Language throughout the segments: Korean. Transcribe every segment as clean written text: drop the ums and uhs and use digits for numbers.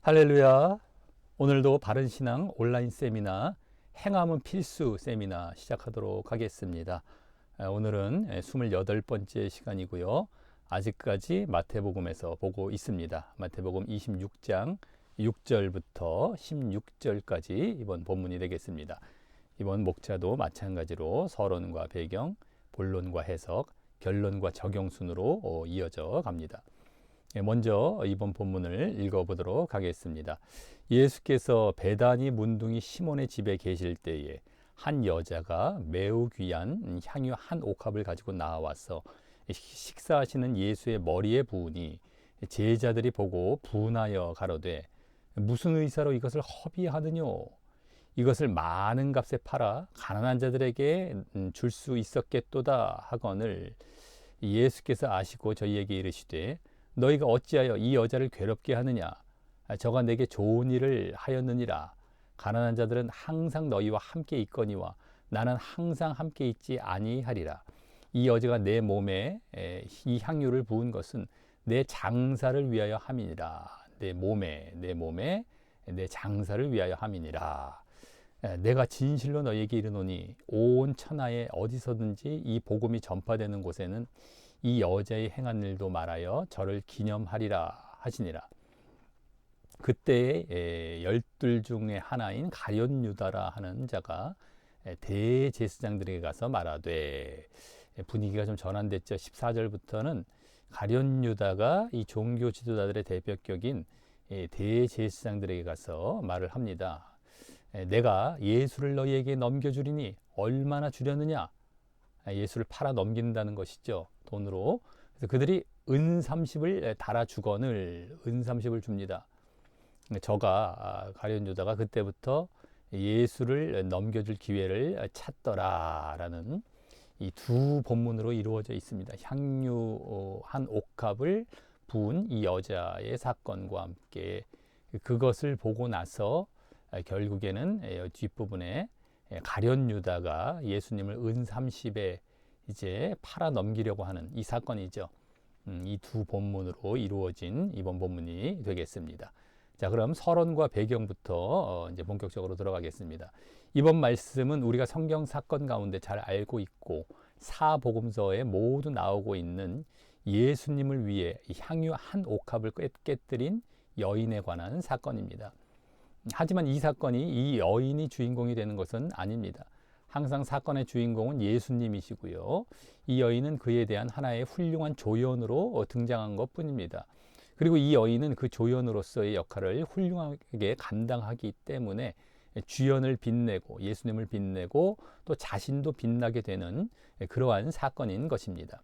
할렐루야. 오늘도 바른신앙 온라인 세미나 행함은 필수 세미나 시작하도록 하겠습니다. 오늘은 28번째 시간이고요. 아직까지 마태복음에서 보고 있습니다. 마태복음 26장 6절부터 16절까지 이번 본문이 되겠습니다. 이번 목차도 마찬가지로 서론과 배경, 본론과 해석, 결론과 적용 순으로 이어져 갑니다. 먼저 이번 본문을 읽어보도록 하겠습니다. 예수께서 베다니 문둥이 시몬의 집에 계실 때에 한 여자가 매우 귀한 향유 한 옥합을 가지고 나와서 식사하시는 예수의 머리에 부으니 제자들이 보고 분하여 가로되 무슨 의사로 이것을 허비하느뇨? 이것을 많은 값에 팔아 가난한 자들에게 줄 수 있었겠도다 하거늘 예수께서 아시고 저희에게 이르시되 너희가 어찌하여 이 여자를 괴롭게 하느냐? 저가 내게 좋은 일을 하였느니라. 가난한 자들은 항상 너희와 함께 있거니와 나는 항상 함께 있지 아니하리라. 이 여자가 내 몸에 이 향유를 부은 것은 내 장사를 위하여 함이니라. 내 몸에 내 장사를 위하여 함이니라. 내가 진실로 너희에게 이르노니 온 천하에 어디서든지 이 복음이 전파되는 곳에는 이 여자의 행한 일도 말하여 저를 기념하리라 하시니라. 그때에 12 중에 하나인 가룟 유다라 하는 자가 대제사장들에게 가서 말하되, 분위기가 좀 전환됐죠. 14절부터는 가룟 유다가 이 종교 지도자들의 대표격인 대제사장들에게 가서 말을 합니다. 내가 예수를 너희에게 넘겨주리니 얼마나 주려느냐? 예수를 팔아 넘긴다는 것이죠. 돈으로. 그래서 그들이 은 30을 달아 주거늘 은 30을 줍니다. 저가 가룟 유다가 그때부터 예수를 넘겨줄 기회를 찾더라라는 이 두 본문으로 이루어져 있습니다. 향유 한 옥합을 부은 이 여자의 사건과 함께 그것을 보고 나서 결국에는 뒷부분에 가룟 유다가 예수님을 은 30에 이제 팔아 넘기려고 하는 이 사건이죠. 이 두 본문으로 이루어진 이번 본문이 되겠습니다. 자, 그럼 서론과 배경부터 이제 본격적으로 들어가겠습니다. 이번 말씀은 우리가 성경 사건 가운데 잘 알고 있고 사복음서에 모두 나오고 있는 예수님을 위해 향유 한 옥합을 깨뜨린 여인에 관한 사건입니다. 하지만 이 사건이 이 여인이 주인공이 되는 것은 아닙니다. 항상 사건의 주인공은 예수님이시고요. 이 여인은 그에 대한 하나의 훌륭한 조연으로 등장한 것 뿐입니다. 그리고 이 여인은 그 조연으로서의 역할을 훌륭하게 감당하기 때문에 주연을 빛내고 예수님을 빛내고 또 자신도 빛나게 되는 그러한 사건인 것입니다.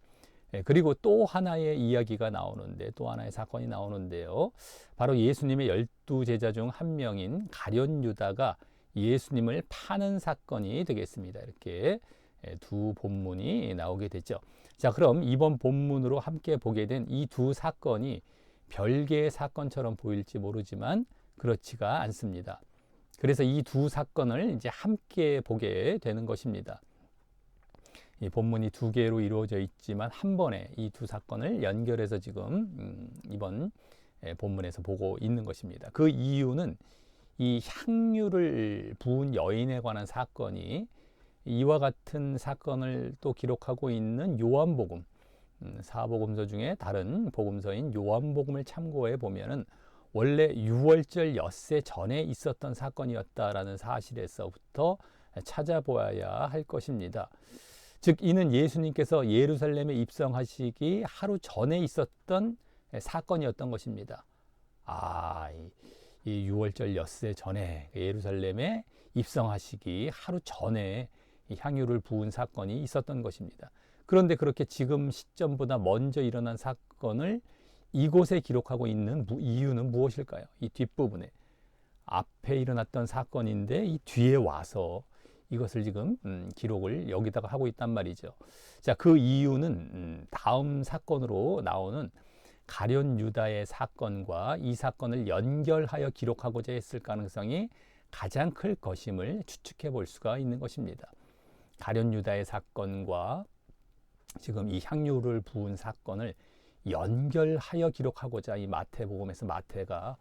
그리고 또 하나의 이야기가 나오는데, 또 하나의 사건이 나오는데요. 바로 예수님의 12제자 중 한 명인 가룟 유다가 예수님을 파는 사건이 되겠습니다. 이렇게 두 본문이 나오게 되죠. 자, 그럼 이번 본문으로 함께 보게 된 이 두 사건이 별개의 사건처럼 보일지 모르지만 그렇지가 않습니다. 그래서 이 두 사건을 이제 함께 보게 되는 것입니다. 이 본문이 두 개로 이루어져 있지만 한 번에 이 두 사건을 연결해서 지금 이번 본문에서 보고 있는 것입니다. 그 이유는 이 향유를 부은 여인에 관한 사건이 이와 같은 사건을 또 기록하고 있는 요한복음, 사복음서 중에 다른 복음서인 요한복음을 참고해 보면은 원래 유월절 엿새 전에 있었던 사건이었다라는 사실에서부터 찾아보아야 할 것입니다. 즉 이는 예수님께서 예루살렘에 입성하시기 하루 전에 있었던 사건이었던 것입니다. 이 유월절 엿새 전에 예루살렘에 입성하시기 하루 전에 향유를 부은 사건이 있었던 것입니다. 그런데 그렇게 지금 시점보다 먼저 일어난 사건을 이곳에 기록하고 있는 이유는 무엇일까요? 이 뒷부분에 앞에 일어났던 사건인데 이 뒤에 와서 이것을 지금 기록을 여기다가 하고 있단 말이죠. 자, 그 이유는 다음 사건으로 나오는 가룟 유다의 사건과 이 사건을 연결하여 기록하고자 했을 가능성이 가장 클 것임을 추측해 볼 수가 있는 것입니다. 가룟 유다의 사건과 지금 이 향유를 부은 사건을 연결하여 기록하고자 이 마태복음에서 마태가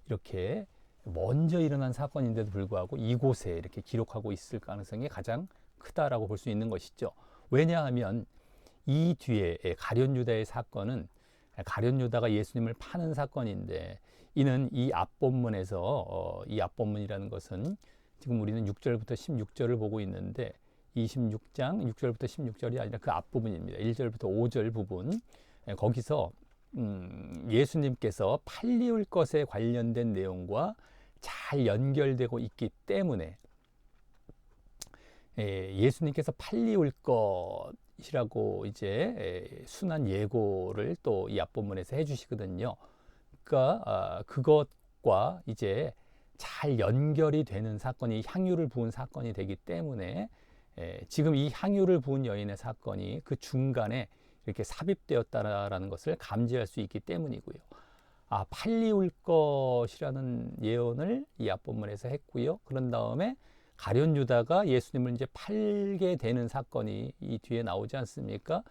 이렇게 먼저 일어난 사건인데도 불구하고 이곳에 이렇게 기록하고 있을 가능성이 가장 크다라고 볼 수 있는 것이죠. 왜냐하면 이 뒤에 가룟 유다의 사건은 가룟 유다가 예수님을 파는 사건인데, 이는 이 앞본문에서 이 앞본문이라는 것은 지금 우리는 6절부터 16절을 보고 있는데 26장 6절부터 16절이 아니라 그 앞부분입니다. 1절부터 5절 부분, 거기서 예수님께서 팔리울 것에 관련된 내용과 잘 연결되고 있기 때문에 예수님께서 팔리울 것이라고 이제 순한 예고를 또 이 앞본문에서 해주시거든요. 그러니까 그것과 이제 잘 연결이 되는 사건이 향유를 부은 사건이 되기 때문에 지금 이 향유를 부은 여인의 사건이 그 중간에 이렇게 삽입되었다라는 것을 감지할 수 있기 때문이고요. 팔리울 것이라는 예언을 이 앞본문에서 했고요. 그런 다음에 가룟 유다가 예수님을 이제 팔게 되는 사건이 이 뒤에 나오지 않습니까?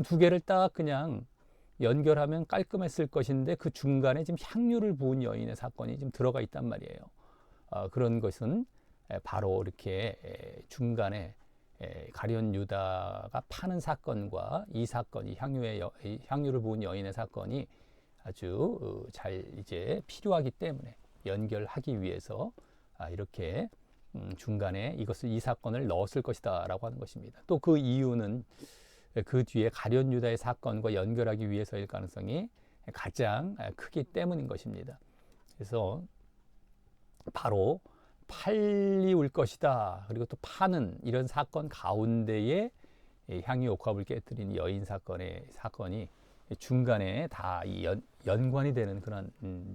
두 개를 딱 그냥 연결하면 깔끔했을 것인데 그 중간에 지금 향유를 부은 여인의 사건이 지금 들어가 있단 말이에요. 그런 것은 바로 이렇게 중간에 가룟 유다가 파는 사건과 이 사건, 이 향유를 부은 여인의 사건이 아주 잘 이제 필요하기 때문에 연결하기 위해서 이렇게 중간에 이 사건을 넣었을 것이다라고 하는 것입니다. 또 그 이유는 그 뒤에 가룟 유다의 사건과 연결하기 위해서일 가능성이 가장 크기 때문인 것입니다. 그래서 바로 팔리울 것이다. 그리고 또 파는 이런 사건 가운데에 향유 옥합을 깨뜨린 여인 사건이 중간에 다 연관이 되는 그런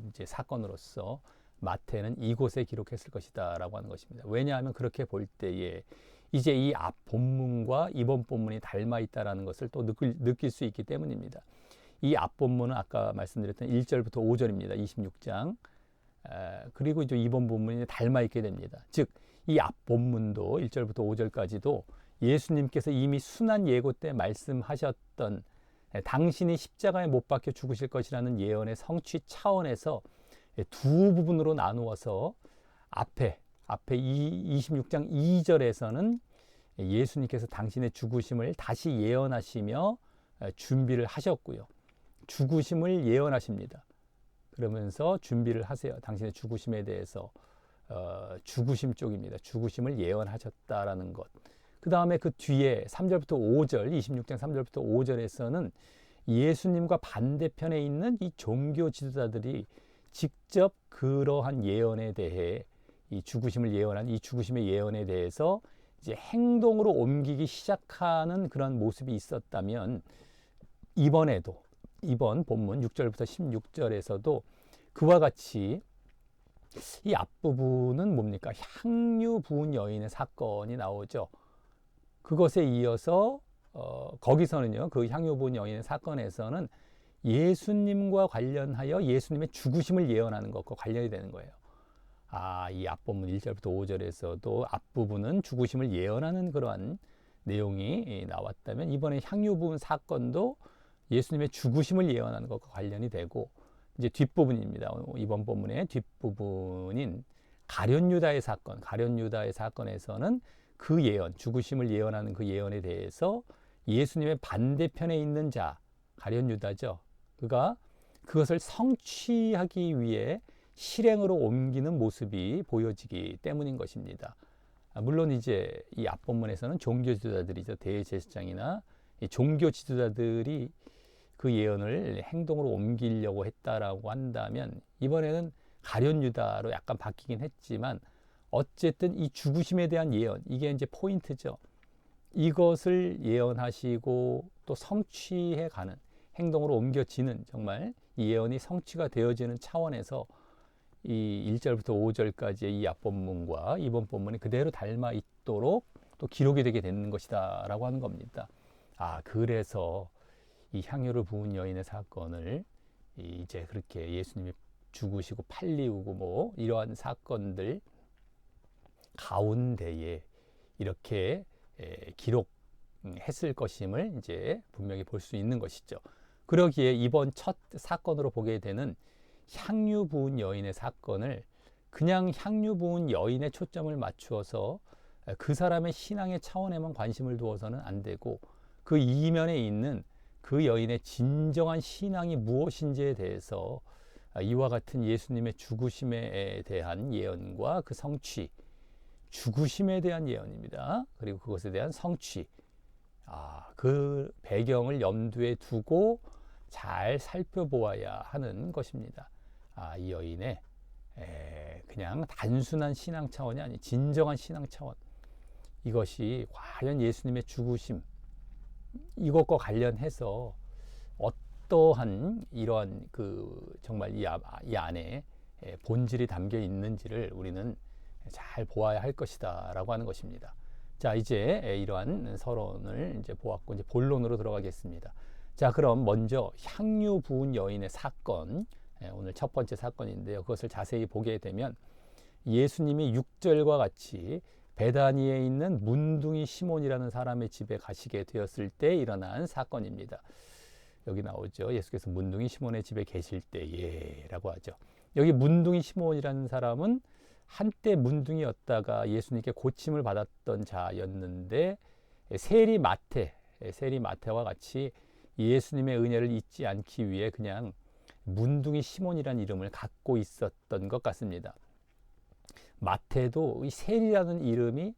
이제 사건으로서 마태는 이곳에 기록했을 것이다라고 하는 것입니다. 왜냐하면 그렇게 볼 때에 이제 이 앞 본문과 이번 본문이 닮아 있다라는 것을 또 느낄 수 있기 때문입니다. 이 앞 본문은 아까 말씀드렸던 1절부터 5절입니다. 26장. 그리고 이제 이번 본문이 닮아 있게 됩니다. 즉, 이 앞 본문도 1절부터 5절까지도 예수님께서 이미 순한 예고 때 말씀하셨던 당신이 십자가에 못 박혀 죽으실 것이라는 예언의 성취 차원에서 두 부분으로 나누어서 앞에 26장 2절에서는 예수님께서 당신의 죽으심을 다시 예언하시며 준비를 하셨고요. 죽으심을 예언하십니다. 그러면서 준비를 하세요. 당신의 죽으심에 대해서 죽으심 쪽입니다. 죽으심을 예언하셨다라는 것. 그 다음에 그 뒤에 3절부터 5절, 26장 3절부터 5절에서는 예수님과 반대편에 있는 이 종교 지도자들이 직접 그러한 예언에 대해 이 죽으심을 예언한 이 죽으심의 예언에 대해서 이제 행동으로 옮기기 시작하는 그런 모습이 있었다면, 이번 본문 6절부터 16절에서도 그와 같이 이 앞부분은 뭡니까? 향유 부은 여인의 사건이 나오죠. 그것에 이어서 거기서는요, 그 향유 부은 여인의 사건에서는 예수님과 관련하여 예수님의 죽으심을 예언하는 것과 관련이 되는 거예요. 이 앞본문 1절부터 5절에서도 앞부분은 죽으심을 예언하는 그러한 내용이 나왔다면, 이번에 향유 부은 사건도 예수님의 죽으심을 예언하는 것과 관련이 되고, 이제 뒷부분입니다. 이번 본문의 뒷부분인 가룟 유다의 사건에서는 그 예언, 죽으심을 예언하는 그 예언에 대해서 예수님의 반대편에 있는 자, 가룟 유다죠. 그가 그것을 성취하기 위해 실행으로 옮기는 모습이 보여지기 때문인 것입니다. 물론 이제 이 앞본문에서는 종교 지도자들이죠. 대제사장이나 이 종교 지도자들이 그 예언을 행동으로 옮기려고 했다라고 한다면, 이번에는 가룟 유다로 약간 바뀌긴 했지만 어쨌든 이 죽으심에 대한 예언, 이게 이제 포인트죠. 이것을 예언하시고 또 성취해가는, 행동으로 옮겨지는, 정말 이 예언이 성취가 되어지는 차원에서 이 1절부터 5절까지의 이 앞본문과 이번 본문이 그대로 닮아 있도록 또 기록이 되게 되는 것이다 라고 하는 겁니다. 그래서 이 향유를 부은 여인의 사건을 이제 그렇게 예수님이 죽으시고 팔리우고 뭐 이러한 사건들 가운데에 이렇게 기록했을 것임을 이제 분명히 볼 수 있는 것이죠. 그러기에 이번 첫 사건으로 보게 되는 향유 부은 여인의 사건을 그냥 향유 부은 여인의 초점을 맞추어서 그 사람의 신앙의 차원에만 관심을 두어서는 안 되고, 그 이면에 있는 그 여인의 진정한 신앙이 무엇인지에 대해서 이와 같은 예수님의 죽으심에 대한 예언과 그 성취, 죽으심에 대한 예언입니다. 그리고 그것에 대한 성취, 그 배경을 염두에 두고 잘 살펴보아야 하는 것입니다. 이 여인의 그냥 단순한 신앙 차원이 아닌 진정한 신앙 차원, 이것이 과연 예수님의 죽으심, 이것과 관련해서 어떠한 이러한 정말 이 안에 본질이 담겨 있는지를 우리는 잘 보아야 할 것이다 라고 하는 것입니다. 자, 이제 이러한 서론을 이제 보았고, 이제 본론으로 들어가겠습니다. 자, 그럼 먼저 향유 부은 여인의 사건, 오늘 첫 번째 사건인데요. 그것을 자세히 보게 되면 예수님이 6절과 같이 베다니에 있는 문둥이 시몬이라는 사람의 집에 가시게 되었을 때 일어난 사건입니다. 여기 나오죠. 예수께서 문둥이 시몬의 집에 계실 때에 라고 하죠. 여기 문둥이 시몬이라는 사람은 한때 문둥이였다가 예수님께 고침을 받았던 자였는데, 세리 마태와 같이 예수님의 은혜를 잊지 않기 위해 그냥 문둥이 시몬이라는 이름을 갖고 있었던 것 같습니다. 마태도 이 세리라는 이름이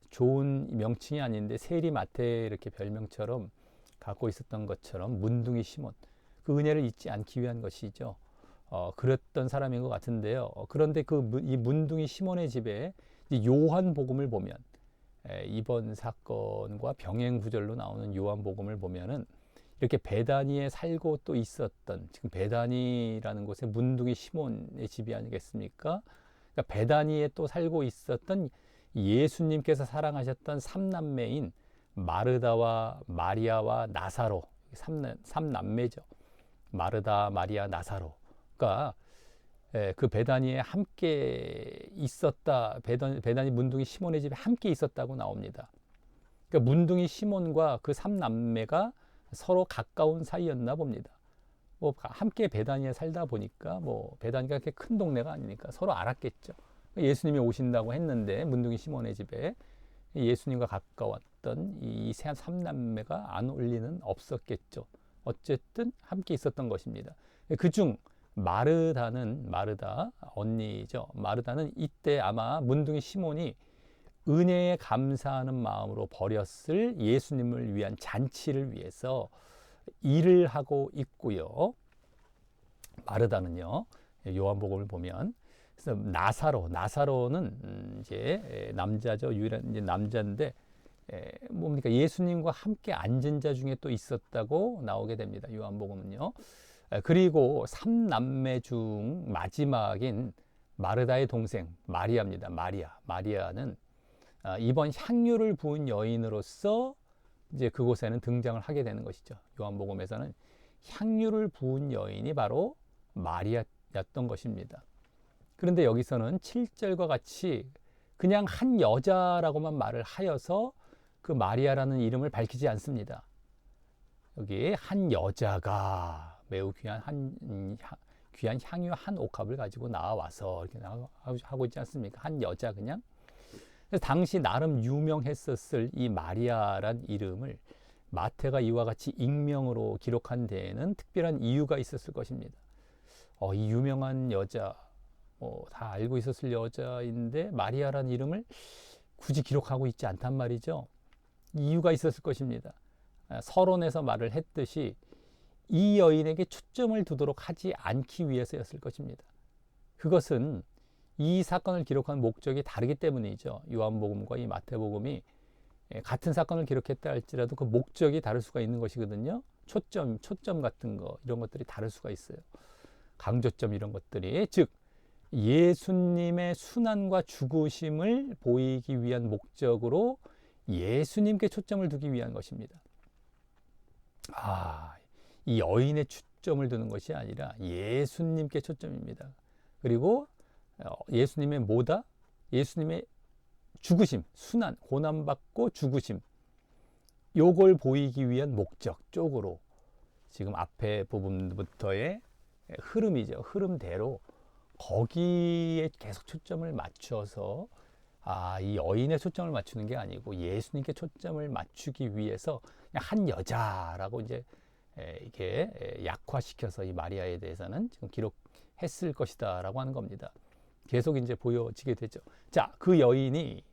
좋은 명칭이 아닌데 세리 마태 이렇게 별명처럼 갖고 있었던 것처럼 문둥이 시몬, 그 은혜를 잊지 않기 위한 것이죠. 그랬던 사람인 것 같은데요. 그런데 이 문둥이 시몬의 집에 요한복음을 보면, 이번 사건과 병행 구절로 나오는 요한복음을 보면은 이렇게 베다니에 살고 또 있었던, 지금 베다니라는 곳에 문둥이 시몬의 집이 아니겠습니까? 그러니까 베다니에 또 살고 있었던 예수님께서 사랑하셨던 삼남매인 마르다와 마리아와 나사로, 삼남매죠. 마르다, 마리아, 나사로. 그러니까 그 베다니에 함께 있었다, 베다니 문둥이 시몬의 집에 함께 있었다고 나옵니다. 그러니까 문둥이 시몬과 그 삼남매가 서로 가까운 사이였나 봅니다. 뭐 함께 베다니에 살다 보니까 베다니가 그렇게 큰 동네가 아니니까 서로 알았겠죠. 예수님이 오신다고 했는데 문둥이 시몬의 집에 예수님과 가까웠던 이 삼남매가 안 올 리는 없었겠죠. 어쨌든 함께 있었던 것입니다. 그중 마르다 언니죠. 마르다는 이때 아마 문둥이 시몬이 은혜에 감사하는 마음으로 벌였을 예수님을 위한 잔치를 위해서 일을 하고 있고요. 마르다는요, 요한복음을 보면, 그래서 나사로는 이제 남자죠. 유일한 이제 남자인데, 뭡니까? 예수님과 함께 앉은 자 중에 또 있었다고 나오게 됩니다. 요한복음은요. 그리고 삼남매 중 마지막인 마르다의 동생 마리아입니다. 마리아는 이번 향유를 부은 여인으로서 이제 그곳에는 등장을 하게 되는 것이죠. 요한복음에서는 향유를 부은 여인이 바로 마리아였던 것입니다. 그런데 여기서는 7절과 같이 그냥 한 여자라고만 말을 하여서 그 마리아라는 이름을 밝히지 않습니다. 여기 한 여자가 매우 귀한 향유 한 옥합을 가지고 나와서 이렇게 하고 있지 않습니까? 한 여자 그냥. 그래서 당시 나름 유명했었을 이 마리아란 이름을 마태가 이와 같이 익명으로 기록한 데에는 특별한 이유가 있었을 것입니다. 이 유명한 여자, 다 알고 있었을 여자인데 마리아란 이름을 굳이 기록하고 있지 않단 말이죠. 이유가 있었을 것입니다. 서론에서 말을 했듯이 이 여인에게 초점을 두도록 하지 않기 위해서였을 것입니다. 그것은 이 사건을 기록한 목적이 다르기 때문이죠. 요한복음과 이 마태복음이 같은 사건을 기록했다 할지라도 그 목적이 다를 수가 있는 것이거든요. 초점 같은 거, 이런 것들이 다를 수가 있어요. 강조점 이런 것들이, 즉 예수님의 순환과 죽으심을 보이기 위한 목적으로 예수님께 초점을 두기 위한 것입니다. 이 여인의 초점을 두는 것이 아니라 예수님께 초점입니다. 그리고 예수님의 예수님의 죽으심, 순환, 고난받고 죽으심, 요걸 보이기 위한 목적 쪽으로 지금 앞에 부분부터의 흐름이죠. 흐름대로 거기에 계속 초점을 맞춰서 이 여인의 초점을 맞추는 게 아니고 예수님께 초점을 맞추기 위해서 그냥 한 여자라고 이제 이렇게 약화시켜서 이 마리아에 대해서는 지금 기록했을 것이다라고 하는 겁니다. 계속 이제 보여지게 되죠. 자, 그 여인이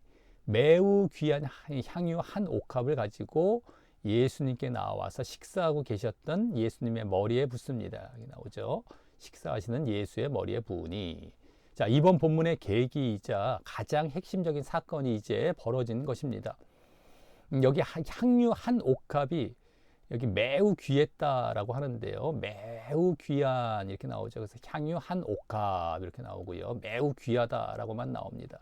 매우 귀한 향유 한 옥합을 가지고 예수님께 나와서 식사하고 계셨던 예수님의 머리에 붓습니다. 여기 나오죠. 식사하시는 예수의 머리에 부으니. 자, 이번 본문의 계기이자 가장 핵심적인 사건이 이제 벌어진 것입니다. 여기 향유 한 옥합이 여기 매우 귀했다라고 하는데요. 매우 귀한 이렇게 나오죠. 그래서 향유 한 옥합 이렇게 나오고요. 매우 귀하다라고만 나옵니다.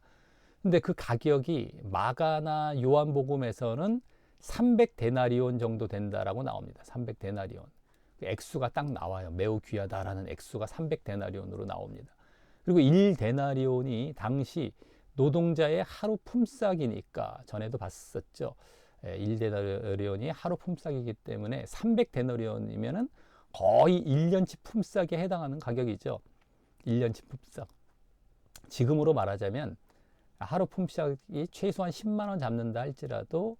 근데 그 가격이 마가나 요한복음에서는 300데나리온 정도 된다라고 나옵니다. 300데나리온. 그 액수가 딱 나와요. 매우 귀하다라는 액수가 300데나리온으로 나옵니다. 그리고 1데나리온이 당시 노동자의 하루 품삯이니까 전에도 봤었죠. 1데나리온이 하루 품삯이기 때문에 300데나리온이면은 거의 1년치 품삯에 해당하는 가격이죠. 1년치 품삯. 지금으로 말하자면 하루 품삯이 최소한 10만 원 잡는다 할지라도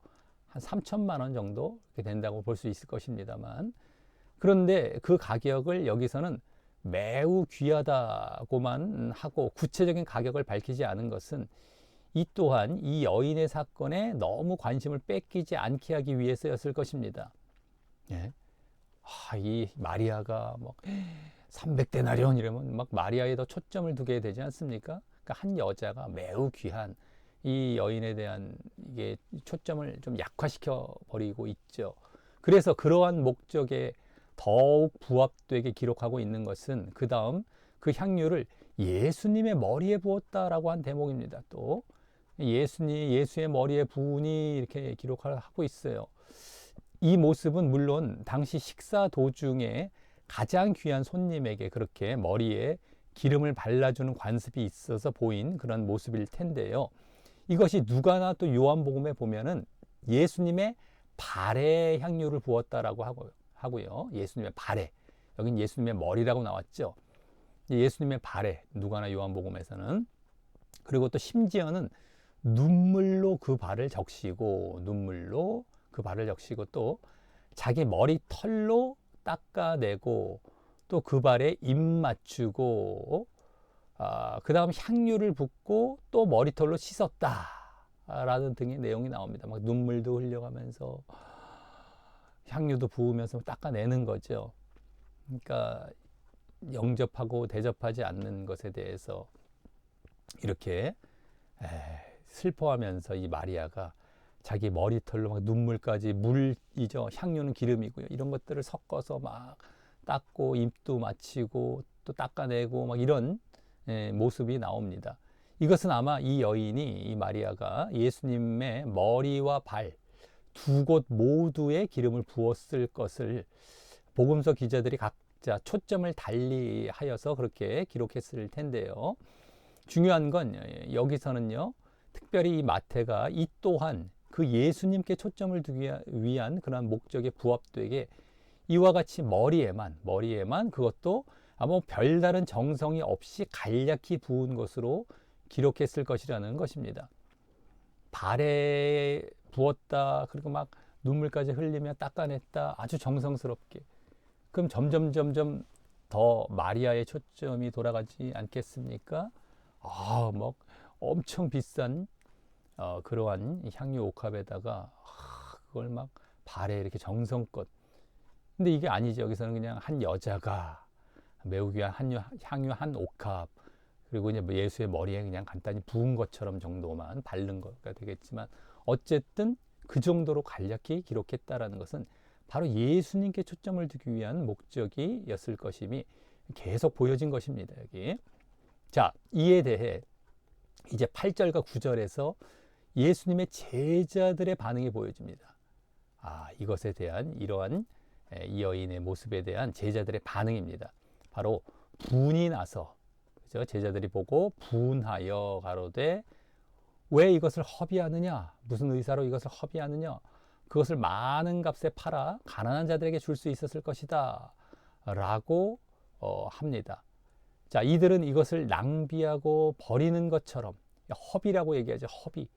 한 3천만 원 정도 된다고 볼 수 있을 것입니다만, 그런데 그 가격을 여기서는 매우 귀하다고만 하고 구체적인 가격을 밝히지 않은 것은 이 또한 이 여인의 사건에 너무 관심을 뺏기지 않게 하기 위해서였을 것입니다. 예. 이 마리아가 뭐 300데나리온 이러면 막 마리아에 더 초점을 두게 되지 않습니까? 그러니까 한 여자가 매우 귀한 이 여인에 대한 이게 초점을 좀 약화시켜 버리고 있죠. 그래서 그러한 목적에 더욱 부합되게 기록하고 있는 것은 그 다음 그 향유를 예수님의 머리에 부었다라고 한 대목입니다. 또 예수의 머리에 부으니 이렇게 기록을 하고 있어요. 이 모습은 물론 당시 식사 도중에 가장 귀한 손님에게 그렇게 머리에 기름을 발라주는 관습이 있어서 보인 그런 모습일 텐데요. 이것이 누가나 또 요한복음에 보면은 예수님의 발에 향유를 부었다라고 하고요. 예수님의 발에. 여긴 예수님의 머리라고 나왔죠. 예수님의 발에, 누가나 요한복음에서는. 그리고 또 심지어는 눈물로 그 발을 적시고 또 자기 머리털로 닦아내고 또 그 발에 입 맞추고 그 다음 향유를 붓고 또 머리털로 씻었다 라는 등의 내용이 나옵니다. 막 눈물도 흘려가면서 향유도 부으면서 닦아내는 거죠. 그러니까 영접하고 대접하지 않는 것에 대해서 이렇게 슬퍼하면서 이 마리아가 자기 머리털로 막 눈물까지, 물이죠. 향유는 기름이고요. 이런 것들을 섞어서 막 닦고 입도 맞추고 또 닦아내고 막 이런 모습이 나옵니다. 이것은 아마 이 여인이, 이 마리아가 예수님의 머리와 발 두 곳 모두에 기름을 부었을 것을 복음서 기자들이 각자 초점을 달리하여서 그렇게 기록했을 텐데요. 중요한 건 여기서는요, 특별히 이 마태가 이 또한 그 예수님께 초점을 두기 위한 그런 목적에 부합되게 이와 같이 머리에만 그것도 아마 별다른 정성이 없이 간략히 부은 것으로 기록했을 것이라는 것입니다. 발에 부었다, 그리고 막 눈물까지 흘리며 닦아냈다, 아주 정성스럽게. 그럼 점점 더 마리아의 초점이 돌아가지 않겠습니까? 막 엄청 비싼 그러한 향유 옥합에다가 그걸 막 발에 이렇게 정성껏. 근데 이게 아니죠. 여기서는 그냥 한 여자가 매우 귀한 향유 한 옥합, 그리고 이제 예수의 머리에 그냥 간단히 부은 것처럼 정도만 바른 거가 되겠지만, 어쨌든 그 정도로 간략히 기록했다라는 것은 바로 예수님께 초점을 두기 위한 목적이었을 것임이 계속 보여진 것입니다. 여기. 자, 이에 대해 이제 8절과 9절에서 예수님의 제자들의 반응이 보여집니다. 이것에 대한 이러한 이 여인의 모습에 대한 제자들의 반응입니다. 바로 분이 나서, 그죠? 제자들이 보고 분하여 가로되 왜 이것을 허비하느냐? 무슨 의사로 이것을 허비하느냐? 그것을 많은 값에 팔아 가난한 자들에게 줄 수 있었을 것이다 라고 합니다. 자, 이들은 이것을 낭비하고 버리는 것처럼, 허비라고 얘기하죠. 허비.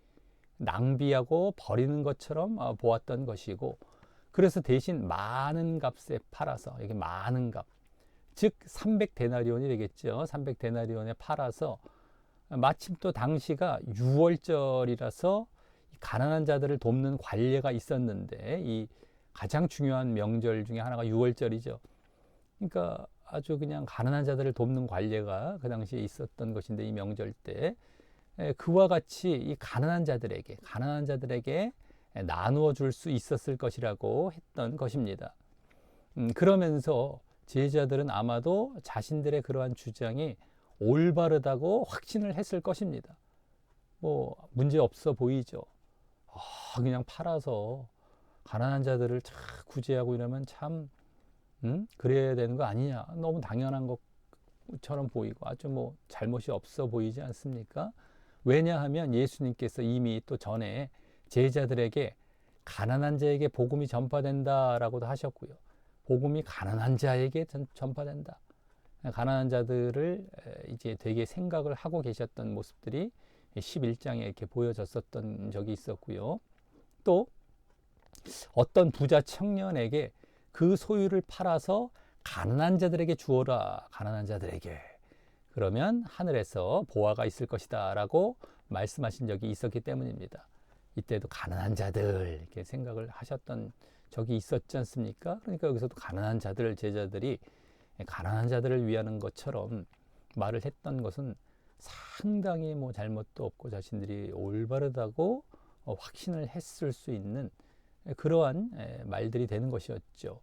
낭비하고 버리는 것처럼 보았던 것이고, 그래서 대신 많은 값에 팔아서, 이게 많은 값, 즉 300데나리온이 되겠죠. 300데나리온에 팔아서, 마침 또 당시가 6월절이라서 가난한 자들을 돕는 관례가 있었는데, 이 가장 중요한 명절 중에 하나가 6월절이죠. 그러니까 아주 그냥 가난한 자들을 돕는 관례가 그 당시에 있었던 것인데, 이 명절 때 그와 같이 이 가난한 자들에게 나누어 줄 수 있었을 것이라고 했던 것입니다. 그러면서 제자들은 아마도 자신들의 그러한 주장이 올바르다고 확신을 했을 것입니다. 뭐 문제 없어 보이죠. 그냥 팔아서 가난한 자들을 구제하고 이러면 참 그래야 되는 거 아니냐. 너무 당연한 것처럼 보이고 아주 뭐 잘못이 없어 보이지 않습니까? 왜냐하면 예수님께서 이미 또 전에 제자들에게 가난한 자에게 복음이 전파된다라고도 하셨고요. 복음이 가난한 자에게 전파된다. 가난한 자들을 이제 되게 생각을 하고 계셨던 모습들이 11장에 이렇게 보여졌었던 적이 있었고요. 또 어떤 부자 청년에게 그 소유를 팔아서 가난한 자들에게 주어라. 가난한 자들에게. 그러면 하늘에서 보화가 있을 것이다 라고 말씀하신 적이 있었기 때문입니다. 이때도 가난한 자들 이렇게 생각을 하셨던 적이 있었지 않습니까? 그러니까 여기서도 가난한 자들, 제자들이 가난한 자들을 위하는 것처럼 말을 했던 것은 상당히 뭐 잘못도 없고 자신들이 올바르다고 확신을 했을 수 있는 그러한 말들이 되는 것이었죠.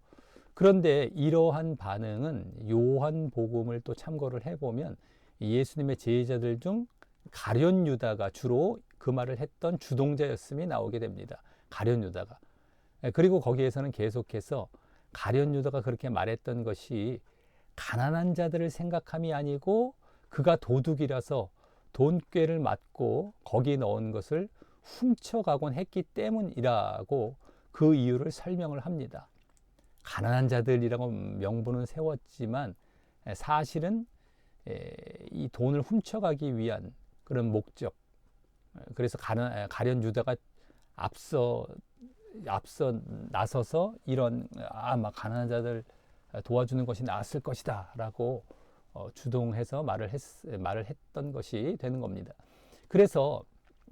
그런데 이러한 반응은 요한복음을 또 참고를 해보면 예수님의 제자들 중 가룟 유다가 주로 그 말을 했던 주동자였음이 나오게 됩니다. 가룟 유다가. 그리고 거기에서는 계속해서 가룟 유다가 그렇게 말했던 것이 가난한 자들을 생각함이 아니고 그가 도둑이라서 돈꾀를 맞고 거기에 넣은 것을 훔쳐가곤 했기 때문이라고 그 이유를 설명을 합니다. 가난한 자들이라고 명분은 세웠지만 사실은 이 돈을 훔쳐가기 위한 그런 목적, 그래서 가룟 유다가 앞서 나서서 이런 막 가난한 자들 도와주는 것이 나았을 것이다 라고 주동해서 말을 했던 것이 되는 겁니다. 그래서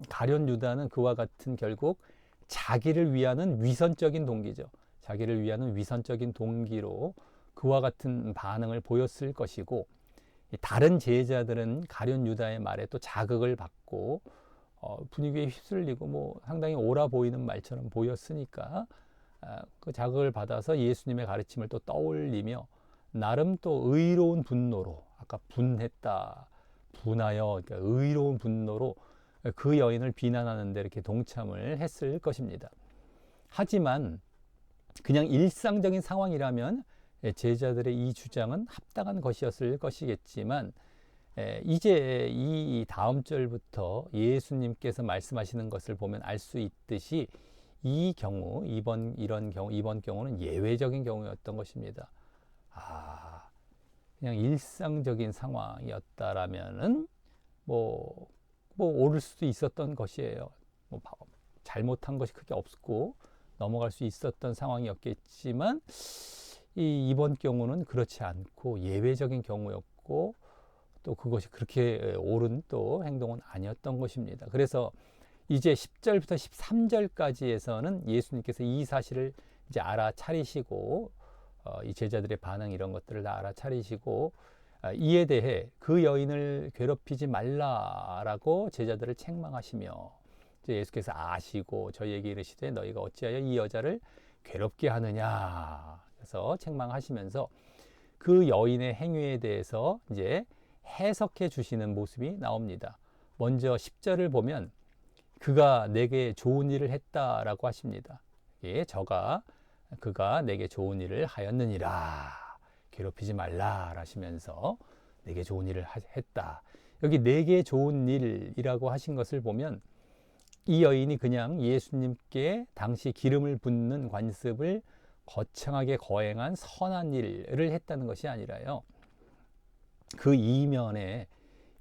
가룟 유다는 그와 같은 결국 자기를 위하는 위선적인 동기죠. 자기를 위하는 위선적인 동기로 그와 같은 반응을 보였을 것이고, 다른 제자들은 가룟 유다의 말에 또 자극을 받고 분위기에 휩쓸리고 뭐 상당히 옳아 보이는 말처럼 보였으니까 그 자극을 받아서 예수님의 가르침을 또 떠올리며 나름 또 의로운 분노로, 아까 분하여, 그러니까 의로운 분노로 그 여인을 비난하는 데 이렇게 동참을 했을 것입니다. 하지만 그냥 일상적인 상황이라면 제자들의 이 주장은 합당한 것이었을 것이겠지만, 이제 이 다음 절부터 예수님께서 말씀하시는 것을 보면 알 수 있듯이 이번 경우는 예외적인 경우였던 것입니다. 그냥 일상적인 상황이었다라면은 뭐 옳을 수도 있었던 것이에요. 뭐 잘못한 것이 크게 없고 넘어갈 수 있었던 상황이었겠지만, 이번 경우는 그렇지 않고 예외적인 경우였고 또 그것이 그렇게 옳은 또 행동은 아니었던 것입니다. 그래서 이제 10절부터 13절까지에서는 예수님께서 이 사실을 이제 알아차리시고 이 제자들의 반응 이런 것들을 다 알아차리시고 이에 대해 그 여인을 괴롭히지 말라라고 제자들을 책망하시며, 이제 예수께서 아시고 저희에게 이르시되 너희가 어찌하여 이 여자를 괴롭게 하느냐, 그래서 책망하시면서 그 여인의 행위에 대해서 이제 해석해 주시는 모습이 나옵니다. 먼저 10절을 보면 그가 내게 좋은 일을 했다라고 하십니다. 그가 내게 좋은 일을 하였느니라, 괴롭히지 말라 하시면서 내게 좋은 일을 했다. 여기 내게 좋은 일이라고 하신 것을 보면 이 여인이 그냥 예수님께 당시 기름을 붓는 관습을 거창하게 거행한 선한 일을 했다는 것이 아니라요, 그 이면에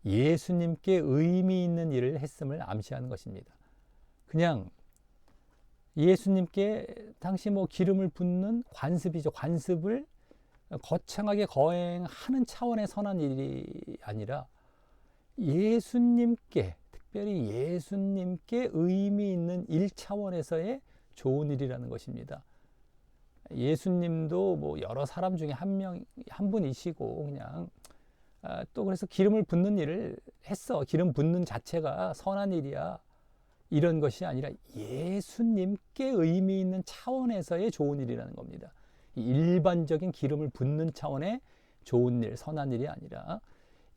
예수님께 의미 있는 일을 했음을 암시하는 것입니다. 그냥 예수님께 당시 기름을 붓는 관습이죠. 관습을 거창하게 거행하는 차원의 선한 일이 아니라 예수님께, 특별히 예수님께 의미 있는 일 차원에서의 좋은 일이라는 것입니다. 예수님도 여러 사람 중에 한 분이시고 그냥 또 그래서 기름을 붓는 일을 했어. 기름 붓는 자체가 선한 일이야. 이런 것이 아니라 예수님께 의미 있는 차원에서의 좋은 일이라는 겁니다. 일반적인 기름을 붓는 차원의 좋은 일, 선한 일이 아니라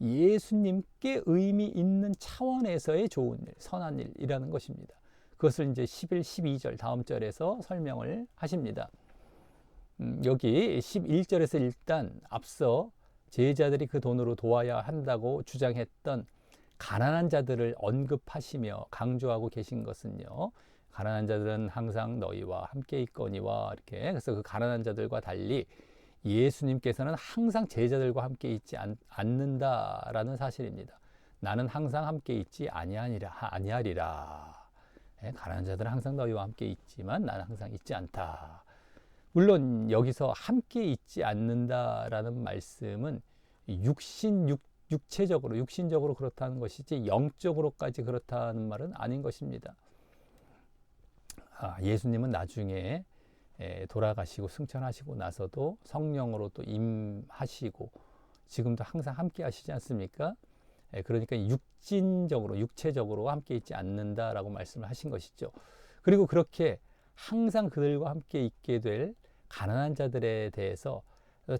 예수님께 의미 있는 차원에서의 좋은 일, 선한 일이라는 것입니다. 그것을 이제 11, 12절 다음 절에서 설명을 하십니다. 여기 11절에서 일단 앞서 제자들이 그 돈으로 도와야 한다고 주장했던 가난한 자들을 언급하시며 강조하고 계신 것은요. 가난한 자들은 항상 너희와 함께 있거니와 이렇게. 그래서 그 가난한 자들과 달리 예수님께서는 항상 제자들과 함께 있지 않는다라는 사실입니다. 나는 항상 함께 있지 아니하리라. 가난한 자들은 항상 너희와 함께 있지만 나는 항상 있지 않다. 물론 여기서 함께 있지 않는다라는 말씀은 육신적으로 그렇다는 것이지 영적으로까지 그렇다는 말은 아닌 것입니다. 예수님은 나중에 돌아가시고 승천하시고 나서도 성령으로 또 임하시고 지금도 항상 함께 하시지 않습니까? 그러니까 육체적으로 함께 있지 않는다라고 말씀을 하신 것이죠. 그리고 그렇게 항상 그들과 함께 있게 될 가난한 자들에 대해서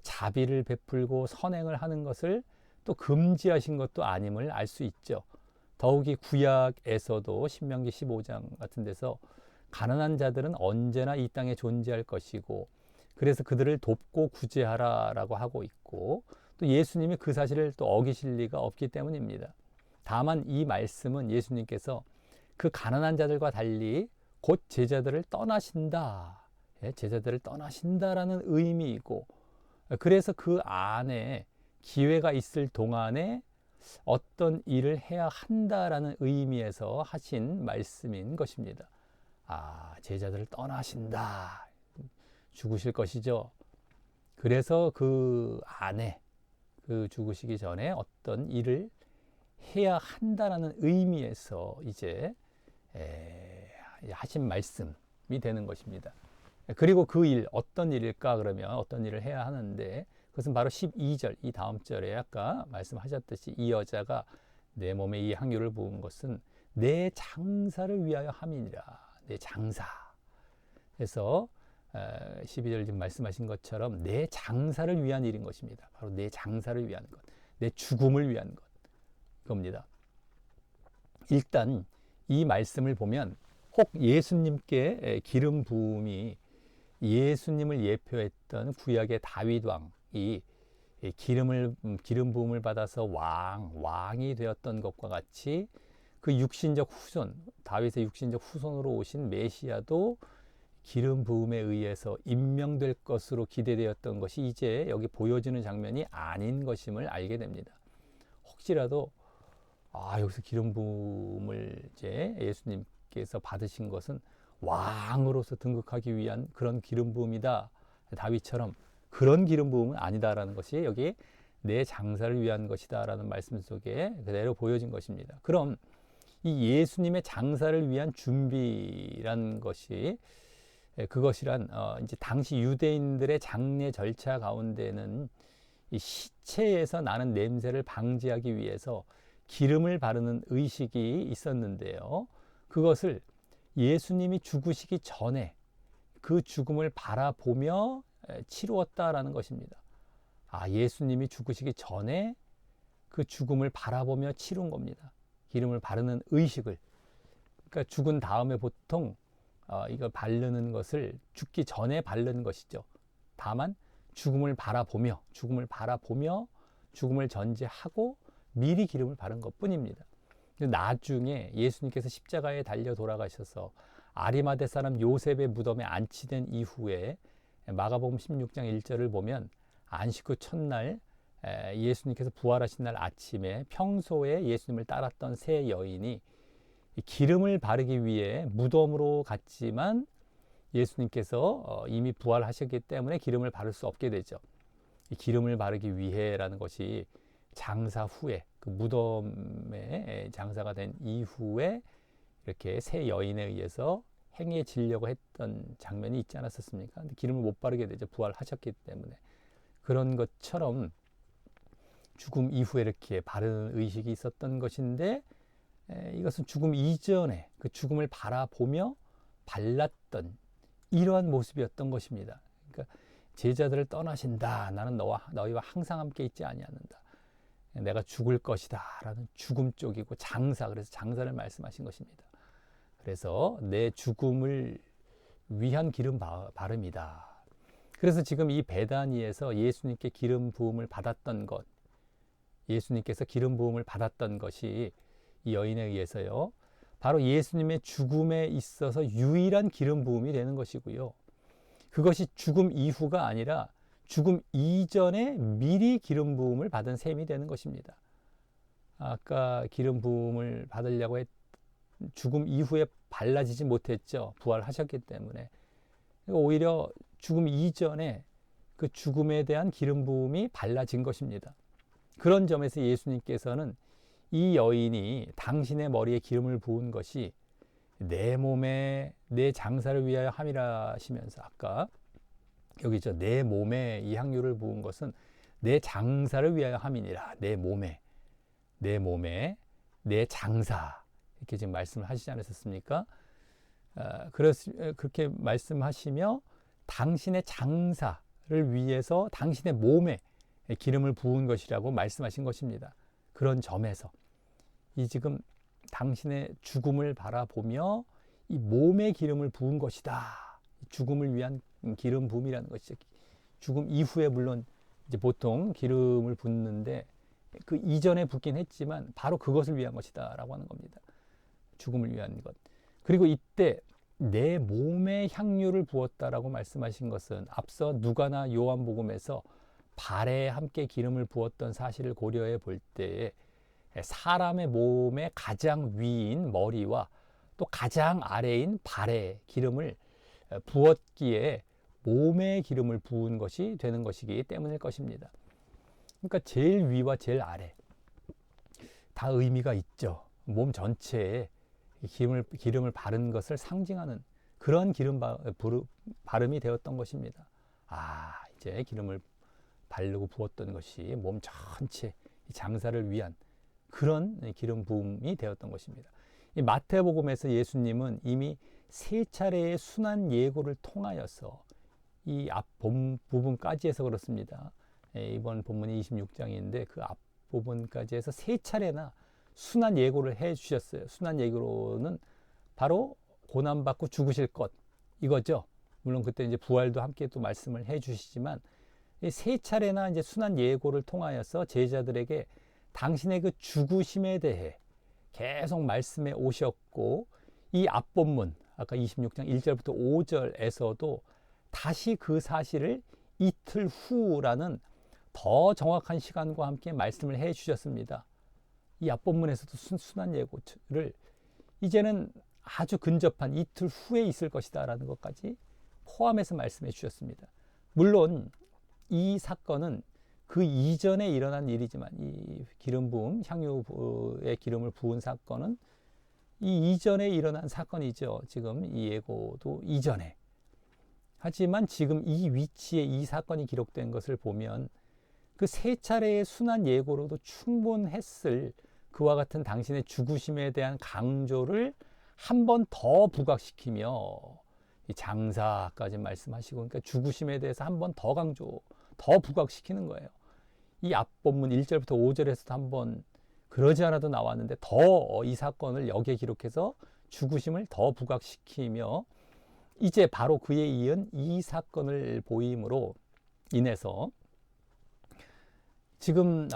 자비를 베풀고 선행을 하는 것을 또 금지하신 것도 아님을 알 수 있죠. 더욱이 구약에서도 신명기 15장 같은 데서 가난한 자들은 언제나 이 땅에 존재할 것이고 그래서 그들을 돕고 구제하라라고 하고 있고 또 예수님이 그 사실을 또 어기실 리가 없기 때문입니다. 다만 이 말씀은 예수님께서 그 가난한 자들과 달리 곧 제자들을 떠나신다. 제자들을 떠나신다라는 의미이고 그래서 그 안에 기회가 있을 동안에 어떤 일을 해야 한다라는 의미에서 하신 말씀인 것입니다. 제자들을 떠나신다. 죽으실 것이죠. 그래서 그 안에 그 죽으시기 전에 어떤 일을 해야 한다라는 의미에서 이제 하신 말씀이 되는 것입니다. 그리고 그 일, 어떤 일일까 그러면 어떤 일을 해야 하는데 그것은 바로 12절, 이 다음 절에 아까 말씀하셨듯이 이 여자가 내 몸에 이 향유를 부은 것은 내 장사를 위하여 함이니라. 내 장사. 그래서 12절 지금 말씀하신 것처럼 내 장사를 위한 일인 것입니다. 바로 내 장사를 위한 것, 내 죽음을 위한 것, 겁니다. 일단 이 말씀을 보면 혹 예수님께 기름 부음이 예수님을 예표했던 구약의 다윗 왕이 기름 부음을 받아서 왕이 되었던 것과 같이 그 육신적 후손, 다윗의 육신적 후손으로 오신 메시아도 기름 부음에 의해서 임명될 것으로 기대되었던 것이 이제 여기 보여지는 장면이 아닌 것임을 알게 됩니다. 혹시라도 여기서 기름 부음을 이제 예수님께서 받으신 것은 왕으로서 등극하기 위한 그런 기름 부음이다. 다윗처럼 그런 기름 부음은 아니다라는 것이 여기 내 장사를 위한 것이다라는 말씀 속에 그대로 보여진 것입니다. 그럼 이 예수님의 장사를 위한 준비란 것이 그것이란 이제 당시 유대인들의 장례 절차 가운데는 이 시체에서 나는 냄새를 방지하기 위해서 기름을 바르는 의식이 있었는데요. 그것을 예수님이 죽으시기 전에 그 죽음을 바라보며 치루었다라는 것입니다. 예수님이 죽으시기 전에 그 죽음을 바라보며 치룬 겁니다. 기름을 바르는 의식을. 그러니까 죽은 다음에 보통 이걸 바르는 것을 죽기 전에 바르는 것이죠. 다만 죽음을 바라보며 죽음을 전제하고 미리 기름을 바른 것뿐입니다. 나중에 예수님께서 십자가에 달려 돌아가셔서 아리마대 사람 요셉의 무덤에 안치된 이후에 마가복음 16장 1절을 보면 안식 후 첫날 예수님께서 부활하신 날 아침에 평소에 예수님을 따랐던 세 여인이 기름을 바르기 위해 무덤으로 갔지만 예수님께서 이미 부활하셨기 때문에 기름을 바를 수 없게 되죠. 이 기름을 바르기 위해라는 것이 장사 후에 그 무덤에 장사가 된 이후에 이렇게 세 여인에 의해서 행해지려고 했던 장면이 있지 않았었습니까? 근데 기름을 못 바르게 되죠. 부활하셨기 때문에. 그런 것처럼 죽음 이후에 이렇게 바르는 의식이 있었던 것인데 이것은 죽음 이전에 그 죽음을 바라보며 발랐던 이러한 모습이었던 것입니다. 그러니까 제자들을 떠나신다. 나는 너희와 항상 함께 있지 아니하는다. 내가 죽을 것이다 라는 죽음 쪽이고 장사, 그래서 장사를 말씀하신 것입니다. 그래서 내 죽음을 위한 기름 바름이다. 그래서 지금 이 베다니에서 예수님께 기름 부음을 받았던 것, 예수님께서 기름 부음을 받았던 것이 이 여인에 의해서요, 바로 예수님의 죽음에 있어서 유일한 기름 부음이 되는 것이고요. 그것이 죽음 이후가 아니라 죽음 이전에 미리 기름 부음을 받은 셈이 되는 것입니다. 아까 기름 부음을 받으려고 죽음 이후에 발라지지 못했죠. 부활하셨기 때문에. 오히려 죽음 이전에 그 죽음에 대한 기름 부음이 발라진 것입니다. 그런 점에서 예수님께서는 이 여인이 당신의 머리에 기름을 부은 것이 내 몸에 내 장사를 위하여 함이라 하시면서, 아까 여기죠. 내 몸에 이 향유를 부은 것은 내 장사를 위하여 함이니라. 내 몸에 내 장사, 이렇게 지금 말씀을 하시지 않으셨습니까? 그렇게 말씀하시며 당신의 장사를 위해서 당신의 몸에 기름을 부은 것이라고 말씀하신 것입니다. 그런 점에서 이 지금 당신의 죽음을 바라보며 이 몸에 기름을 부은 것이다. 죽음을 위한 기름 부음이라는 것이죠. 죽음 이후에 물론 이제 보통 기름을 붓는데 그 이전에 붓긴 했지만 바로 그것을 위한 것이다라고 하는 겁니다. 죽음을 위한 것. 그리고 이때 내 몸에 향유를 부었다라고 말씀하신 것은 앞서 누가나 요한복음에서 발에 함께 기름을 부었던 사실을 고려해 볼 때에 사람의 몸의 가장 위인 머리와 또 가장 아래인 발에 기름을 부었기에 몸에 기름을 부은 것이 되는 것이기 때문일 것입니다. 그러니까 제일 위와 제일 아래 다 의미가 있죠. 몸 전체에 기름을 바른 것을 상징하는 그런 기름 바름이 되었던 것입니다. 이제 기름을 바르고 부었던 것이 몸 전체 장사를 위한 그런 기름 부음이 되었던 것입니다. 이 마태복음에서 예수님은 이미 세 차례의 순환 예고를 통하여서 이 앞부분까지 해서 그렇습니다. 이번 본문이 26장인데 그 앞부분까지 해서 세 차례나 순환 예고를 해 주셨어요. 순환 예고로는 바로 고난받고 죽으실 것, 이거죠. 물론 그때 이제 부활도 함께 또 말씀을 해 주시지만 세 차례나 이제 순환 예고를 통하여서 제자들에게 당신의 그 죽으심에 대해 계속 말씀해 오셨고, 이 앞본문 아까 26장 1절부터 5절에서도 다시 그 사실을 이틀 후라는 더 정확한 시간과 함께 말씀을 해 주셨습니다. 이 앞본문에서도 순환 예고를 이제는 아주 근접한 이틀 후에 있을 것이다 라는 것까지 포함해서 말씀해 주셨습니다. 물론 이 사건은 그 이전에 일어난 일이지만, 이 기름 부음, 향유의 기름을 부은 사건은 이 이전에 일어난 사건이죠. 지금 이 예고도 이전에. 하지만 지금 이 위치에 이 사건이 기록된 것을 보면 그 세 차례의 순환 예고로도 충분했을 그와 같은 당신의 죽으심에 대한 강조를 한 번 더 부각시키며, 이 장사까지 말씀하시고, 그러니까 죽으심에 대해서 한 번 더 더 부각시키는 거예요. 이 앞본문 1절부터 5절에서도 한번 그러지 않아도 나왔는데 더 이 사건을 여기에 기록해서 죽으심을 더 부각시키며, 이제 바로 그에 이은 이 사건을 보임으로 인해서 지금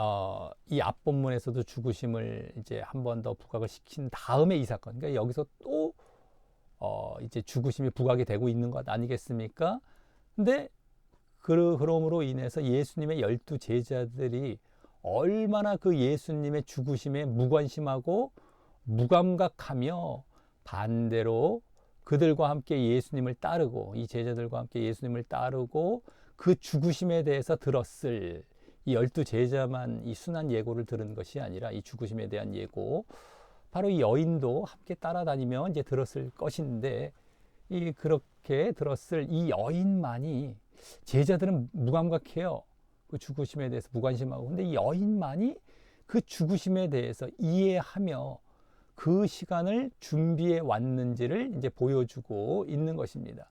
이 앞본문에서도 죽으심을 이제 한 번 더 부각을 시킨 다음에 이 사건, 그러니까 여기서 또 이제 죽으심이 부각이 되고 있는 것 아니겠습니까? 근데 그러므로 인해서 예수님의 12 제자들이 얼마나 그 예수님의 죽으심에 무관심하고 무감각하며 반대로 그들과 함께 예수님을 따르고, 이 제자들과 함께 예수님을 따르고 그 죽으심에 대해서 들었을, 이 12 제자만 이 순한 예고를 들은 것이 아니라 이 죽으심에 대한 예고, 바로 이 여인도 함께 따라다니며 이제 들었을 것인데, 이 그렇게 들었을 이 여인만이, 제자들은 무감각해요. 그 죽으심에 대해서 무관심하고. 근데 이 여인만이 그 죽으심에 대해서 이해하며 그 시간을 준비해 왔는지를 이제 보여주고 있는 것입니다.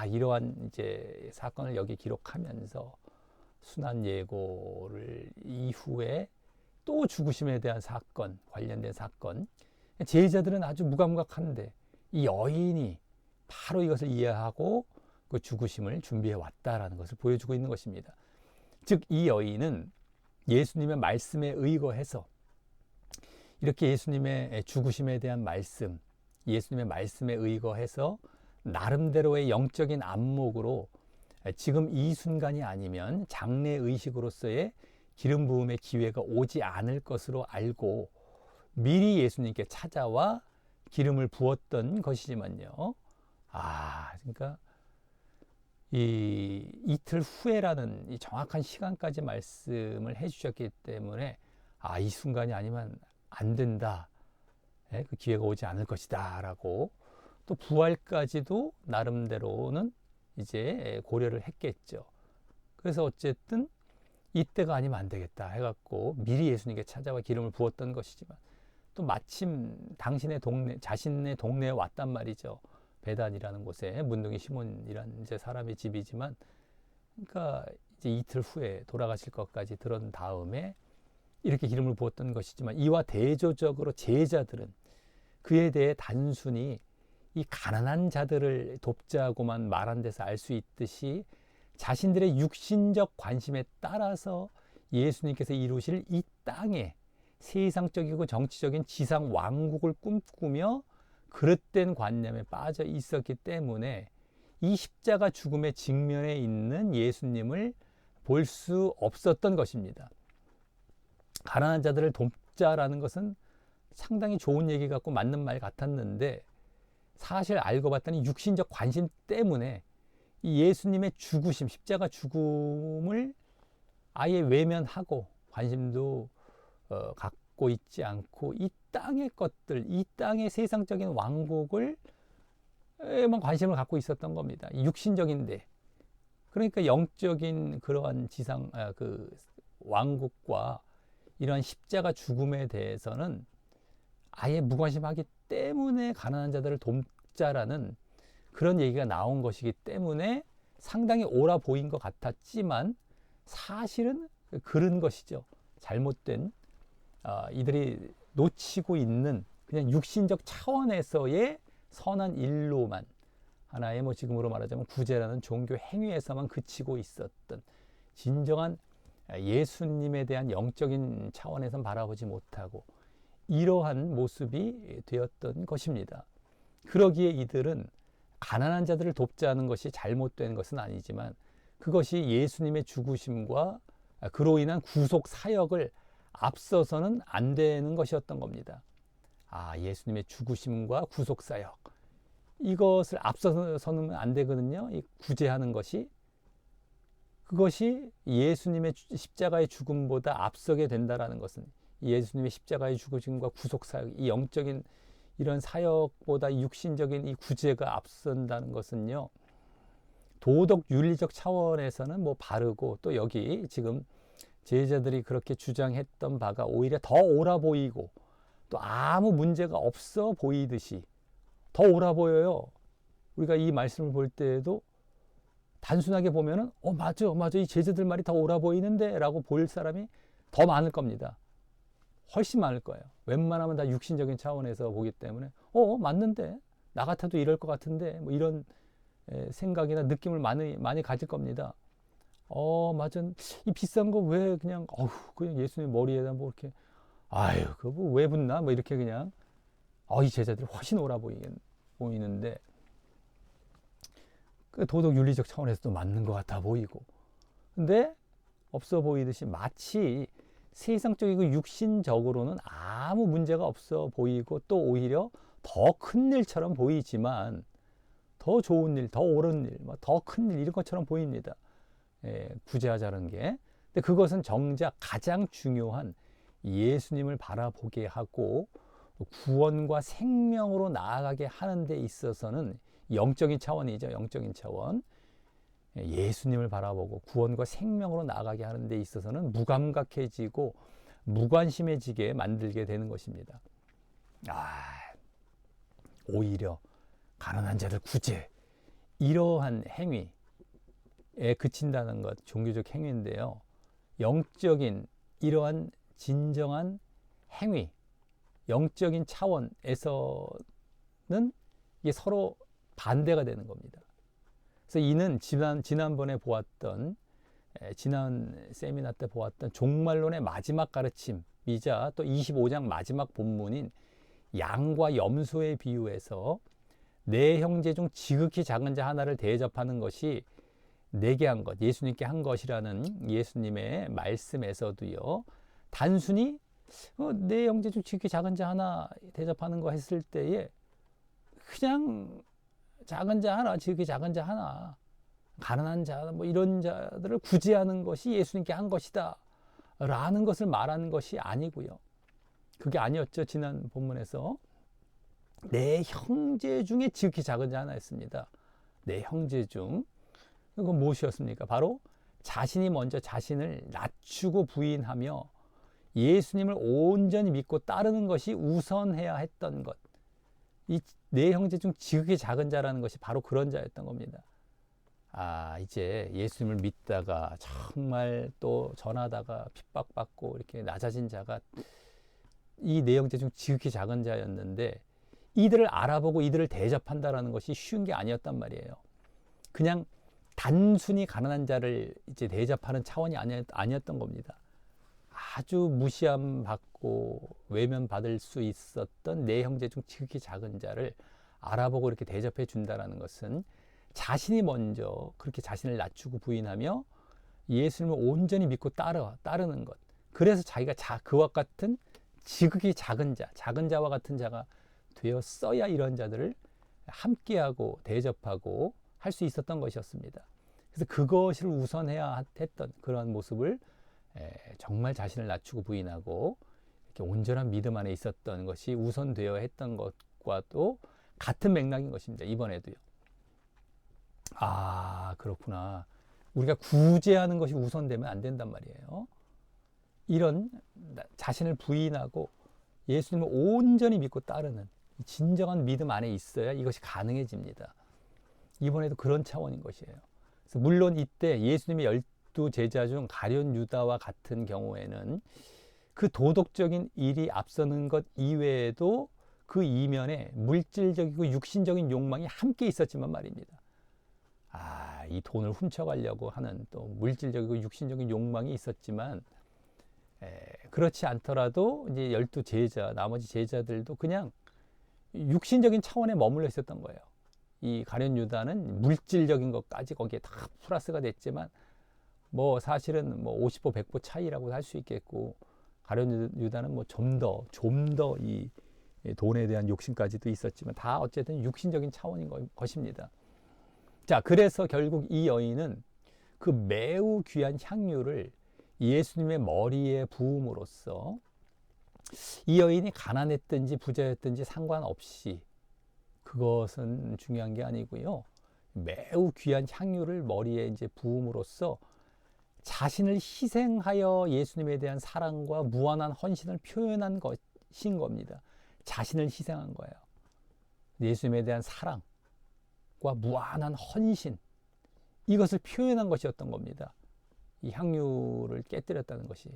이러한 이제 사건을 여기 기록하면서 순환 예고를 이후에 또 죽으심에 대한 사건, 관련된 사건, 제자들은 아주 무감각한데 이 여인이 바로 이것을 이해하고 그 죽으심을 준비해 왔다라는 것을 보여주고 있는 것입니다. 즉, 이 여인은 예수님의 말씀에 의거해서 이렇게 예수님의 죽으심에 대한 말씀, 예수님의 말씀에 의거해서 나름대로의 영적인 안목으로 지금 이 순간이 아니면 장래의식으로서의 기름 부음의 기회가 오지 않을 것으로 알고 미리 예수님께 찾아와 기름을 부었던 것이지만요. 그러니까 이 이틀 후에라는 이 정확한 시간까지 말씀을 해주셨기 때문에 이 순간이 아니면 안 된다. 그 기회가 오지 않을 것이다. 라고 또 부활까지도 나름대로는 이제 고려를 했겠죠. 그래서 어쨌든 이때가 아니면 안 되겠다 해갖고 미리 예수님께 찾아와 기름을 부었던 것이지만 또 마침 당신의 동네, 자신의 동네에 왔단 말이죠. 베단이라는 곳에 문둥이 시몬이라는 이제 사람의 집이지만, 그러니까 이제 이틀 후에 돌아가실 것까지 들은 다음에 이렇게 기름을 부었던 것이지만, 이와 대조적으로 제자들은 그에 대해 단순히 이 가난한 자들을 돕자고만 말한 데서 알 수 있듯이 자신들의 육신적 관심에 따라서 예수님께서 이루실 이 땅에 세상적이고 정치적인 지상 왕국을 꿈꾸며 그릇된 관념에 빠져 있었기 때문에 이 십자가 죽음의 직면에 있는 예수님을 볼 수 없었던 것입니다. 가난한 자들을 돕자라는 것은 상당히 좋은 얘기 같고 맞는 말 같았는데, 사실 알고 봤더니 육신적 관심 때문에 이 예수님의 죽으심, 십자가 죽음을 아예 외면하고 관심도 갖고 있지 않고 이 땅의 것들, 이 땅의 세상적인 왕국을 에만 관심을 갖고 있었던 겁니다. 육신적인데. 그러니까 영적인 그러한 그 왕국과 이러한 십자가 죽음에 대해서는 아예 무관심하기 때문에 가난한 자들을 돕자라는 그런 얘기가 나온 것이기 때문에 상당히 옳아 보인 것 같았지만 사실은 그런 것이죠. 잘못된 이들이 놓치고 있는 그냥 육신적 차원에서의 선한 일로만, 하나의 뭐 지금으로 말하자면 구제라는 종교 행위에서만 그치고 있었던, 진정한 예수님에 대한 영적인 차원에선 바라보지 못하고 이러한 모습이 되었던 것입니다. 그러기에 이들은 가난한 자들을 돕자는 것이 잘못된 것은 아니지만 그것이 예수님의 죽으심과 그로 인한 구속 사역을 앞서서는 안 되는 것이었던 겁니다. 예수님의 죽으심과 구속 사역, 이것을 앞서서는 안 되거든요. 이 구제하는 것이, 그것이 예수님의 십자가의 죽음보다 앞서게 된다라는 것은, 예수님의 십자가의 죽으심과 구속 사역, 이 영적인 이런 사역보다 육신적인 이 구제가 앞선다는 것은요, 도덕 윤리적 차원에서는 뭐 바르고, 또 여기 지금 제자들이 그렇게 주장했던 바가 오히려 더 옳아 보이고 또 아무 문제가 없어 보이듯이 더 옳아 보여요. 우리가 이 말씀을 볼 때에도 단순하게 보면은 맞아 이 제자들 말이 더 옳아 보이는데 라고 볼 사람이 더 많을 겁니다. 훨씬 많을 거예요. 웬만하면 다 육신적인 차원에서 보기 때문에 맞는데 나 같아도 이럴 것 같은데 뭐 이런 생각이나 느낌을 많이 가질 겁니다. 맞아, 이 비싼 거 왜 그냥 그냥 예수님 머리에다 뭐 이렇게 그거 뭐 왜 붙나 뭐 이렇게 그냥 이 제자들이 훨씬 옳아 보이는데, 그 도덕 윤리적 차원에서도 맞는 것 같아 보이고, 근데 없어 보이듯이 마치 세상적이고 육신적으로는 아무 문제가 없어 보이고 또 오히려 더 큰 일처럼 보이지만, 더 좋은 일, 더 옳은 일, 더 큰 일 이런 것처럼 보입니다. 구제하자는 게. 근데 그것은 정작 가장 중요한 예수님을 바라보게 하고 구원과 생명으로 나아가게 하는 데 있어서는 영적인 차원이죠. 영적인 차원. 예수님을 바라보고 구원과 생명으로 나아가게 하는 데 있어서는 무감각해지고 무관심해지게 만들게 되는 것입니다. 오히려 가난한 자를 구제, 이러한 행위에 그친다는 것, 종교적 행위인데요. 영적인 이러한 진정한 행위, 영적인 차원에서는 이게 서로 반대가 되는 겁니다. 그래서 이는 지난번에 보았던, 지난 세미나 때 보았던 종말론의 마지막 가르침이자 또 25장 마지막 본문인 양과 염소의 비유에서 내 형제 중 지극히 작은 자 하나를 대접하는 것이 내게 한 것, 예수님께 한 것이라는 예수님의 말씀에서도요, 단순히 내 형제 중 지극히 작은 자 하나 대접하는 거 했을 때에 그냥 작은 자 하나, 지극히 작은 자 하나, 가난한 자, 이런 자들을 구제하는 것이 예수님께 한 것이다 라는 것을 말하는 것이 아니고요. 그게 아니었죠. 지난 본문에서 내 형제 중에 지극히 작은 자 하나 했습니다. 내 형제 중. 그건 무엇이었습니까? 바로 자신이 먼저 자신을 낮추고 부인하며 예수님을 온전히 믿고 따르는 것이 우선해야 했던 것. 이 내 형제 중 지극히 작은 자라는 것이 바로 그런 자였던 겁니다. 이제 예수님을 믿다가 정말 또 전하다가 핍박받고 이렇게 낮아진 자가 이 내 형제 중 지극히 작은 자였는데, 이들을 알아보고 이들을 대접한다라는 것이 쉬운 게 아니었단 말이에요. 그냥 단순히 가난한 자를 이제 대접하는 차원이 아니었던 겁니다. 아주 무시함 받고 외면받을 수 있었던 내 형제 중 지극히 작은 자를 알아보고 이렇게 대접해 준다는 것은 자신이 먼저 그렇게 자신을 낮추고 부인하며 예수님을 온전히 믿고 따르는 것. 그래서 자기가 그와 같은 지극히 작은 자, 작은 자와 같은 자가 되었어야 이런 자들을 함께하고 대접하고 할 수 있었던 것이었습니다. 그래서 그것을 우선해야 했던 그런 모습을 정말 자신을 낮추고 부인하고 이렇게 온전한 믿음 안에 있었던 것이 우선되어야 했던 것과도 같은 맥락인 것입니다. 이번에도요. 그렇구나. 우리가 구제하는 것이 우선되면 안 된단 말이에요. 이런 자신을 부인하고 예수님을 온전히 믿고 따르는 진정한 믿음 안에 있어야 이것이 가능해집니다. 이번에도 그런 차원인 것이에요. 그래서 물론 이때 예수님의 12제자 중 가룟 유다와 같은 경우에는 그 도덕적인 일이 앞서는 것 이외에도 그 이면에 물질적이고 육신적인 욕망이 함께 있었지만 말입니다. 이 돈을 훔쳐가려고 하는 또 물질적이고 육신적인 욕망이 있었지만, 그렇지 않더라도 이제 12제자, 나머지 제자들도 그냥 육신적인 차원에 머물러 있었던 거예요. 이 가룟 유다는 물질적인 것까지 거기에 다 플러스가 됐지만, 사실은 50보 100보 차이라고 할 수 있겠고, 가룟 유다는 좀 더 이 돈에 대한 욕심까지도 있었지만 다 어쨌든 육신적인 차원인 것입니다. 자, 그래서 결국 이 여인은 그 매우 귀한 향유를 예수님의 머리에 부음으로써 이 여인이 가난했든지 부자였든지 상관없이, 그것은 중요한 게 아니고요. 매우 귀한 향유를 머리에 이제 부음으로써 자신을 희생하여 예수님에 대한 사랑과 무한한 헌신을 표현한 것인 겁니다. 자신을 희생한 거예요. 예수님에 대한 사랑과 무한한 헌신, 이것을 표현한 것이었던 겁니다. 이 향유를 깨뜨렸다는 것이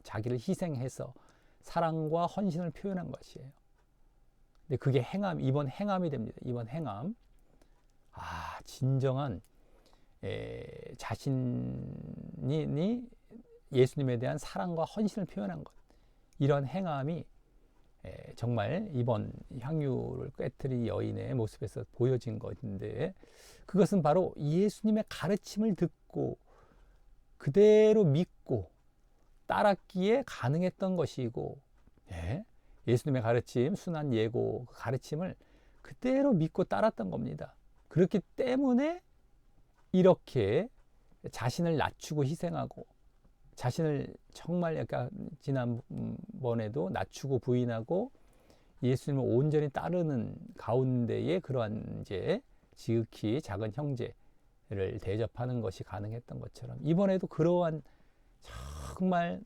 자기를 희생해서 사랑과 헌신을 표현한 것이에요. 근데 그게 이번 행함이 됩니다. 이번 행함. 진정한 자신이 예수님에 대한 사랑과 헌신을 표현한 것. 이런 행함이 정말 이번 향유를 깨뜨린 여인의 모습에서 보여진 것인데, 그것은 바로 예수님의 가르침을 듣고 그대로 믿고 따랐기에 가능했던 것이고, 예수님의 가르침, 순한 예고 그 가르침을 그대로 믿고 따랐던 겁니다. 그렇기 때문에 이렇게 자신을 낮추고 희생하고, 자신을 정말 약간 지난번에도 낮추고 부인하고 예수님을 온전히 따르는 가운데에 그러한 이제 지극히 작은 형제를 대접하는 것이 가능했던 것처럼, 이번에도 그러한 정말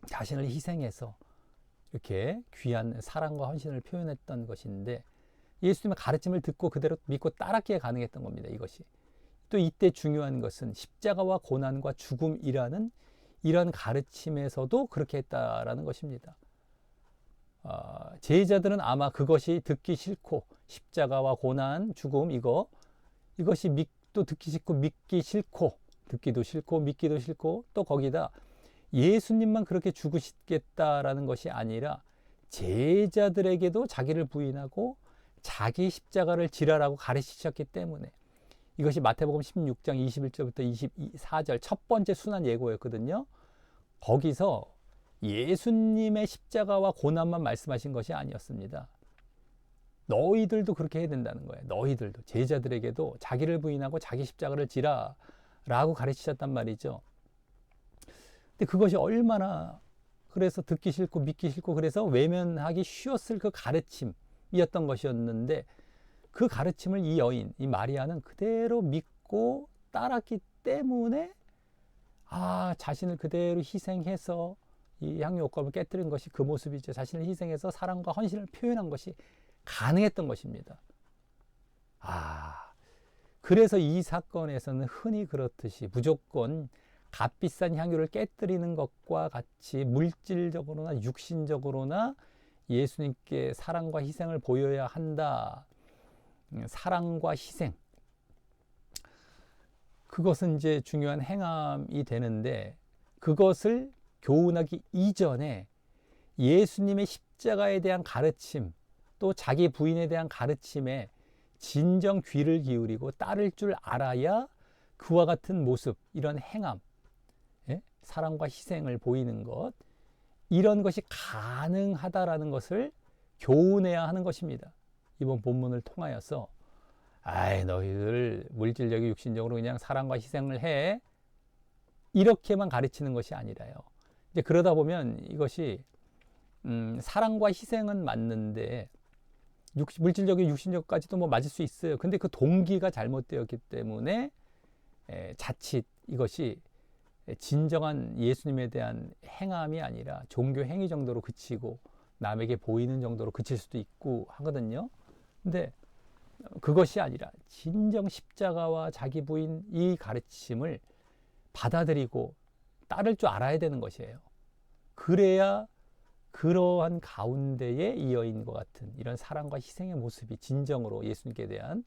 자신을 희생해서 이렇게 귀한 사랑과 헌신을 표현했던 것인데, 예수님의 가르침을 듣고 그대로 믿고 따랐기에 가능했던 겁니다. 이것이 또 이때 중요한 것은 십자가와 고난과 죽음이라는 이런 가르침에서도 그렇게 했다라는 것입니다. 제자들은 아마 그것이 듣기 싫고, 십자가와 고난, 죽음, 이것이 또 듣기 싫고 믿기 싫고, 듣기도 싫고 믿기도 싫고, 또 거기다 예수님만 그렇게 죽으시겠다라는 것이 아니라 제자들에게도 자기를 부인하고 자기 십자가를 지라라고 가르치셨기 때문에, 이것이 마태복음 16장 21절부터 24절 첫 번째 순환 예고였거든요. 거기서 예수님의 십자가와 고난만 말씀하신 것이 아니었습니다. 너희들도 그렇게 해야 된다는 거예요. 너희들도, 제자들에게도 자기를 부인하고 자기 십자가를 지라라고 가르치셨단 말이죠. 근데 그것이 얼마나 그래서 듣기 싫고 믿기 싫고 그래서 외면하기 쉬웠을 그 가르침이었던 것이었는데, 그 가르침을 이 여인, 이 마리아는 그대로 믿고 따랐기 때문에 자신을 그대로 희생해서 이 향유 옥합을 깨뜨린 것이 그 모습이죠. 자신을 희생해서 사랑과 헌신을 표현한 것이 가능했던 것입니다. 그래서 이 사건에서는 흔히 그렇듯이 무조건 값비싼 향유를 깨뜨리는 것과 같이 물질적으로나 육신적으로나 예수님께 사랑과 희생을 보여야 한다. 사랑과 희생, 그것은 이제 중요한 행함이 되는데, 그것을 교훈하기 이전에 예수님의 십자가에 대한 가르침, 또 자기 부인에 대한 가르침에 진정 귀를 기울이고 따를 줄 알아야 그와 같은 모습, 이런 행함, 사랑과 희생을 보이는 것, 이런 것이 가능하다라는 것을 교훈해야 하는 것입니다. 이번 본문을 통하여서 너희들 물질적이고 육신적으로 그냥 사랑과 희생을 해, 이렇게만 가르치는 것이 아니라요. 이제 그러다 보면 이것이 사랑과 희생은 맞는데 물질적이고 육신적까지도 뭐 맞을 수 있어요. 근데 그 동기가 잘못되었기 때문에 자칫 이것이 진정한 예수님에 대한 행함이 아니라 종교 행위 정도로 그치고 남에게 보이는 정도로 그칠 수도 있고 하거든요. 근데 그것이 아니라 진정 십자가와 자기 부인 이 가르침을 받아들이고 따를 줄 알아야 되는 것이에요. 그래야 그러한 가운데에 이 여인과 같은 이런 사랑과 희생의 모습이 진정으로 예수님께 대한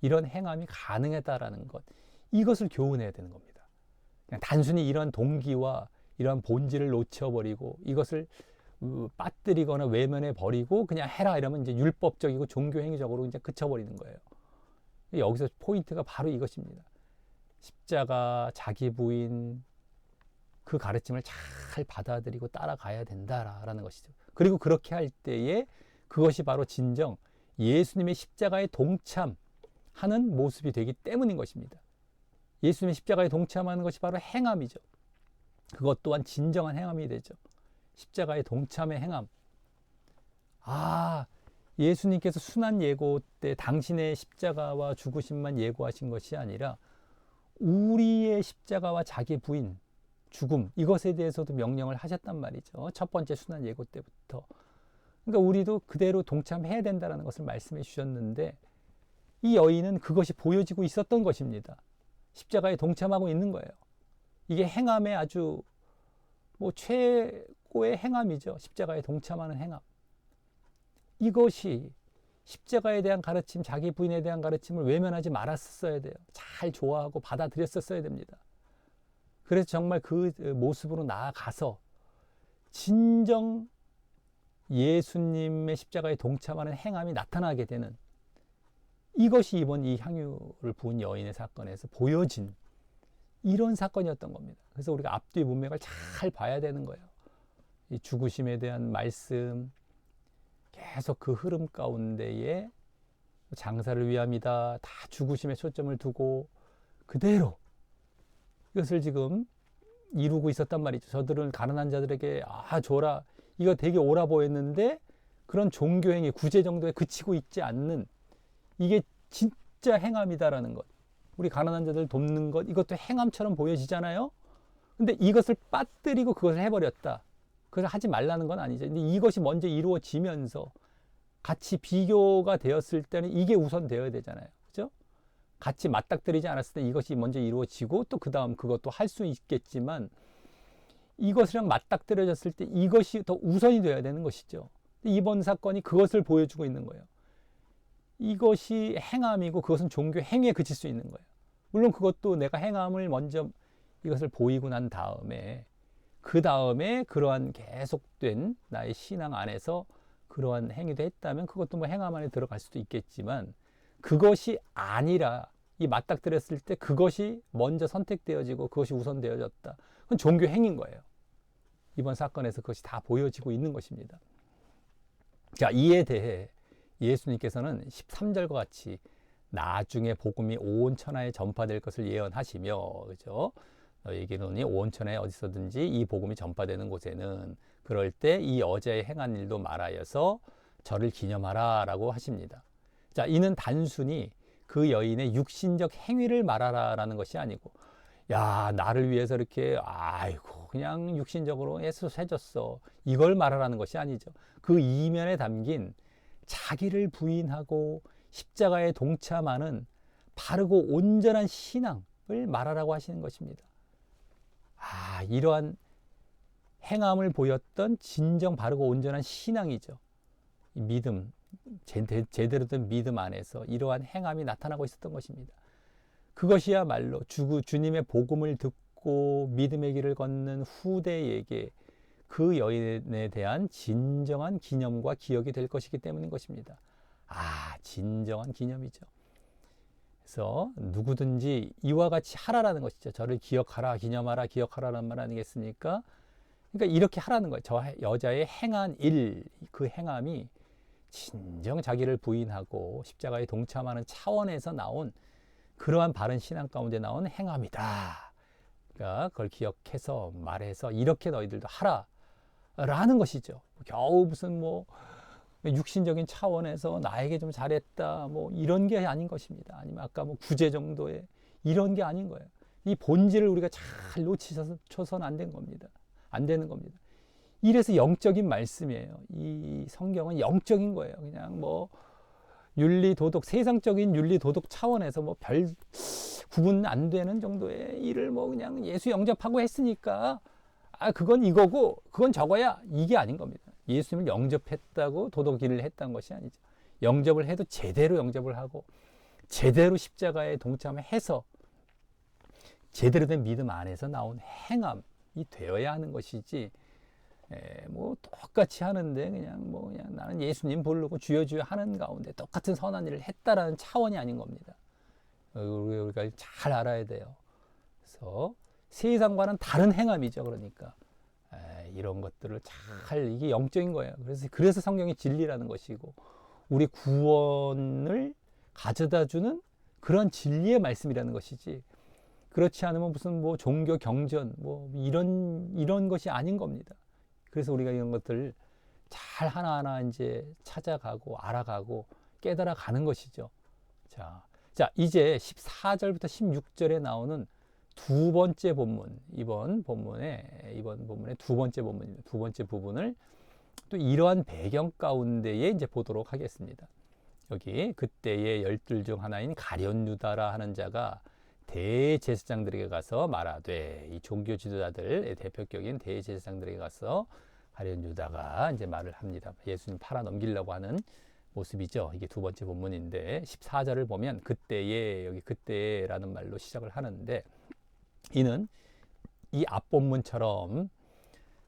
이런 행함이 가능하다라는 것, 이것을 교훈해야 되는 겁니다. 그냥 단순히 이런 동기와 이런 본질을 놓쳐버리고 이것을 빠뜨리거나 외면해 버리고 그냥 해라 이러면 이제 율법적이고 종교행위적으로 이제 그쳐버리는 거예요. 여기서 포인트가 바로 이것입니다. 십자가, 자기 부인, 그 가르침을 잘 받아들이고 따라가야 된다라는 것이죠. 그리고 그렇게 할 때에 그것이 바로 진정 예수님의 십자가에 동참하는 모습이 되기 때문인 것입니다. 예수님의 십자가에 동참하는 것이 바로 행함이죠. 그것 또한 진정한 행함이 되죠. 십자가에 동참의 행함. 예수님께서 순환 예고 때 당신의 십자가와 죽으심만 예고하신 것이 아니라 우리의 십자가와 자기 부인, 죽음, 이것에 대해서도 명령을 하셨단 말이죠. 첫 번째 순환 예고 때부터. 그러니까 우리도 그대로 동참해야 된다는 것을 말씀해 주셨는데, 이 여인은 그것이 보여지고 있었던 것입니다. 십자가에 동참하고 있는 거예요. 이게 행함의 아주 최고의 행함이죠. 십자가에 동참하는 행함. 이것이 십자가에 대한 가르침, 자기 부인에 대한 가르침을 외면하지 말았어야 돼요. 잘 좋아하고 받아들였었어야 됩니다. 그래서 정말 그 모습으로 나아가서 진정 예수님의 십자가에 동참하는 행함이 나타나게 되는, 이것이 이번 이 향유를 부은 여인의 사건에서 보여진 이런 사건이었던 겁니다. 그래서 우리가 앞뒤 문맥을 잘 봐야 되는 거예요. 이 죽으심에 대한 말씀, 계속 그 흐름 가운데에 장사를 위함이다, 다 죽으심에 초점을 두고 그대로 이것을 지금 이루고 있었단 말이죠. 저들은 가난한 자들에게 줘라, 이거 되게 옳아 보였는데 그런 종교행위, 구제 정도에 그치고 있지 않는, 이게 진짜 행함이다라는 것. 우리 가난한 자들 돕는 것, 이것도 행함처럼 보여지잖아요. 근데 이것을 빠뜨리고 그것을 해버렸다. 그것을 하지 말라는 건 아니죠. 근데 이것이 먼저 이루어지면서 같이 비교가 되었을 때는 이게 우선 되어야 되잖아요. 그죠? 같이 맞닥뜨리지 않았을 때 이것이 먼저 이루어지고 또 그 다음 그것도 할 수 있겠지만, 이것이랑 맞닥뜨려졌을 때 이것이 더 우선이 되어야 되는 것이죠. 이번 사건이 그것을 보여주고 있는 거예요. 이것이 행함이고 그것은 종교 행위에 그칠 수 있는 거예요. 물론 그것도 내가 행함을 먼저 이것을 보이고 난 다음에, 그 다음에 그러한 계속된 나의 신앙 안에서 그러한 행위도 했다면 그것도 뭐 행함 안에 들어갈 수도 있겠지만, 그것이 아니라 이 맞닥뜨렸을 때 그것이 먼저 선택되어지고 그것이 우선되어졌다. 그건 종교 행위인 거예요. 이번 사건에서 그것이 다 보여지고 있는 것입니다. 자, 이에 대해 예수님께서는 13절과 같이 나중에 복음이 온 천하에 전파될 것을 예언하시며, 그죠? 너희에게 이르노니 온 천하에 어디서든지 이 복음이 전파되는 곳에는 그럴 때 이 어제의 행한 일도 말하여서 저를 기념하라 라고 하십니다. 자, 이는 단순히 그 여인의 육신적 행위를 말하라 라는 것이 아니고, 야, 나를 위해서 이렇게 아이고 그냥 육신적으로 해줬어, 이걸 말하라는 것이 아니죠. 그 이면에 담긴 자기를 부인하고 십자가에 동참하는 바르고 온전한 신앙을 말하라고 하시는 것입니다. 이러한 행함을 보였던 진정 바르고 온전한 신앙이죠. 이 믿음, 제대로 된 믿음 안에서 이러한 행함이 나타나고 있었던 것입니다. 그것이야말로 주님의 복음을 듣고 믿음의 길을 걷는 후대에게 그 여인에 대한 진정한 기념과 기억이 될 것이기 때문인 것입니다. 진정한 기념이죠. 그래서 누구든지 이와 같이 하라라는 것이죠. 저를 기억하라, 기념하라, 기억하라는 말 아니겠습니까? 그러니까 이렇게 하라는 거예요. 저 여자의 행한 일, 그 행함이 진정 자기를 부인하고 십자가에 동참하는 차원에서 나온 그러한 바른 신앙 가운데 나온 행함이다. 그러니까 그걸 기억해서 말해서 이렇게 너희들도 하라 라는 것이죠. 겨우 무슨 뭐 육신적인 차원에서 나에게 좀 잘했다 뭐 이런 게 아닌 것입니다. 아니면 아까 뭐 구제 정도의 이런 게 아닌 거예요. 이 본질을 우리가 잘 놓치셔서는 안 된 겁니다. 안 되는 겁니다. 이래서 영적인 말씀이에요. 이 성경은 영적인 거예요. 그냥 뭐 윤리 도덕, 세상적인 윤리 도덕 차원에서 뭐 별 구분 안 되는 정도의 일을 뭐 그냥 예수 영접하고 했으니까 그건 이거고 그건 저거야, 이게 아닌 겁니다. 예수님을 영접했다고 도덕 일을 했다는 것이 아니죠. 영접을 해도 제대로 영접을 하고 제대로 십자가에 동참해서 제대로 된 믿음 안에서 나온 행함이 되어야 하는 것이지, 뭐 똑같이 하는데 그냥 나는 예수님 부르고 주여 주여 하는 가운데 똑같은 선한 일을 했다라는 차원이 아닌 겁니다. 우리가 잘 알아야 돼요. 그래서 세상과는 다른 행함이죠. 그러니까 이런 것들을 잘, 이게 영적인 거예요. 그래서 성경이 진리라는 것이고 우리 구원을 가져다주는 그런 진리의 말씀이라는 것이지, 그렇지 않으면 무슨 뭐 종교 경전 뭐 이런 것이 아닌 겁니다. 그래서 우리가 이런 것들을 잘 하나하나 이제 찾아가고 알아가고 깨달아 가는 것이죠. 자, 이제 14절부터 16절에 나오는 두 번째 본문, 이번 본문의 두 번째 본문입니다. 두 번째 부분을 또 이러한 배경 가운데에 이제 보도록 하겠습니다. 여기 그때의 열둘 중 하나인 가룟 유다라 하는 자가 대제사장들에게 가서 말하되, 이 종교 지도자들의 대표격인 대제사장들에게 가서 가룟 유다가 이제 말을 합니다. 예수님 팔아 넘기려고 하는 모습이죠. 이게 두 번째 본문인데 14절을 보면 그때에, 여기 그때라는 말로 시작을 하는데, 이는 이 앞본문처럼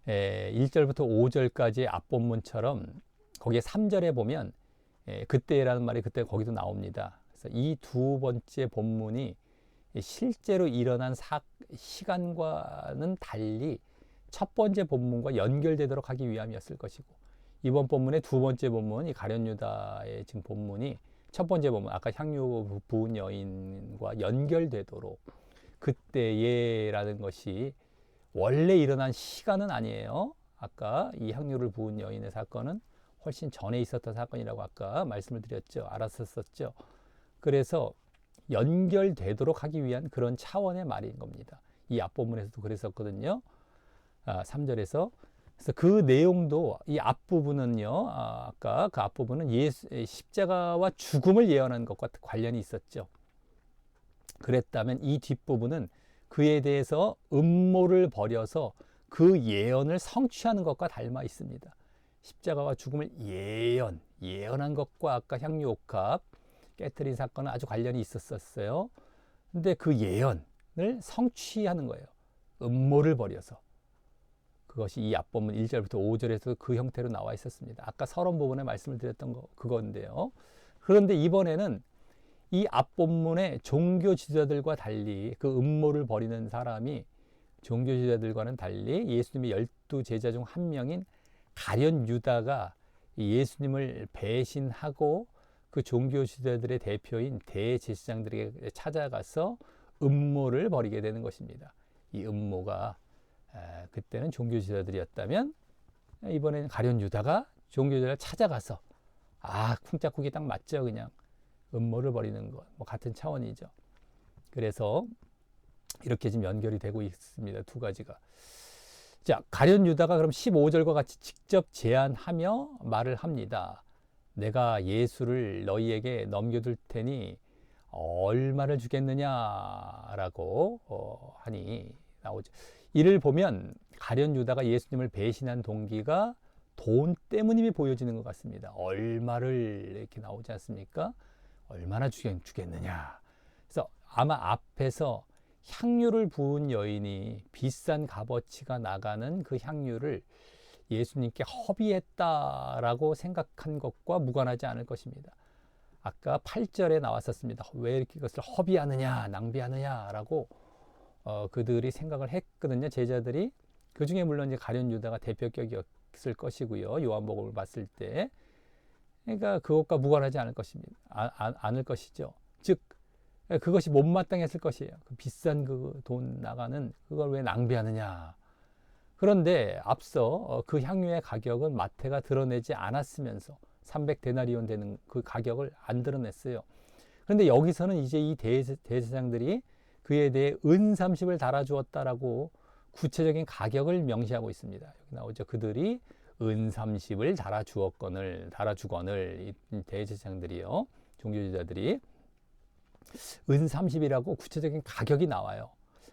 1절부터 5절까지의 앞본문처럼 거기에 3절에 보면 그때라는 말이 그때 거기도 나옵니다. 그래서 이 두 번째 본문이 실제로 일어난 시간과는 달리 첫 번째 본문과 연결되도록 하기 위함이었을 것이고, 이번 본문의 두 번째 본문, 이 가룟 유다의 지금 본문이 첫 번째 본문, 아까 향유 부은 여인과 연결되도록, 그때에라는 것이 원래 일어난 시간은 아니에요. 아까 이 향유를 부은 여인의 사건은 훨씬 전에 있었던 사건이라고 아까 말씀을 드렸죠. 알았었죠. 그래서 연결되도록 하기 위한 그런 차원의 말인 겁니다. 이 앞부분에서도 그랬었거든요. 3절에서. 그래서 그 내용도 이 앞부분은요. 아까 그 앞부분은 십자가와 죽음을 예언한 것과 관련이 있었죠. 그랬다면 이 뒷부분은 그에 대해서 음모를 벌여서 그 예언을 성취하는 것과 닮아 있습니다. 십자가와 죽음을 예언한 것과 아까 향유옥합 깨트린 사건은 아주 관련이 있었어요. 근데 그 예언을 성취하는 거예요. 음모를 벌여서. 그것이 이 앞본문 1절부터 5절에서 그 형태로 나와 있었습니다. 아까 서론 부분에 말씀을 드렸던 거 그건데요. 그런데 이번에는 이 앞본문의 종교 지도자들과 달리 그 음모를 벌이는 사람이 종교 지도자들과는 달리 예수님의 12제자 중 한 명인 가룟 유다가 예수님을 배신하고 그 종교 지도자들의 대표인 대제사장들에게 찾아가서 음모를 벌이게 되는 것입니다. 이 음모가 그때는 종교 지도자들이었다면 이번에는 가룟 유다가 종교 지도자를 찾아가서 쿵짝쿵이 딱 맞죠. 그냥 음모를 벌이는 것, 뭐 같은 차원이죠. 그래서 이렇게 지금 연결이 되고 있습니다. 두 가지가. 자, 가룟 유다가 그럼 15절과 같이 직접 제안하며 말을 합니다. 내가 예수를 너희에게 넘겨둘 테니 얼마를 주겠느냐라고 하니 나오죠. 이를 보면 가룟 유다가 예수님을 배신한 동기가 돈 때문임이 보여지는 것 같습니다. 얼마를 이렇게 나오지 않습니까? 얼마나 주겠느냐. 그래서 아마 앞에서 향유를 부은 여인이 비싼 값어치가 나가는 그 향유를 예수님께 허비했다라고 생각한 것과 무관하지 않을 것입니다. 아까 8절에 나왔었습니다. 왜 이렇게 이것을 허비하느냐, 낭비하느냐라고 그들이 생각을 했거든요. 제자들이. 그 중에 물론 이제 가룟 유다가 대표격이었을 것이고요. 요한복음을 봤을 때. 그러니까 그것과 무관하지 않을 것입니다. 않을 것이죠. 즉 그것이 못마땅했을 것이에요. 그 비싼 그 돈 나가는 그걸 왜 낭비하느냐. 그런데 앞서 그 향유의 가격은 마태가 드러내지 않았으면서 300데나리온 되는 그 가격을 안 드러냈어요. 그런데 여기서는 이제 이 대제사장들이 그에 대해 은 30을 달아주었다라고 구체적인 가격을 명시하고 있습니다. 여기 나오죠. 그들이 은 30을 달아주거늘 이 대제사장들이요. 종교지자들이 은 30이라고 구체적인 가격이 나와요.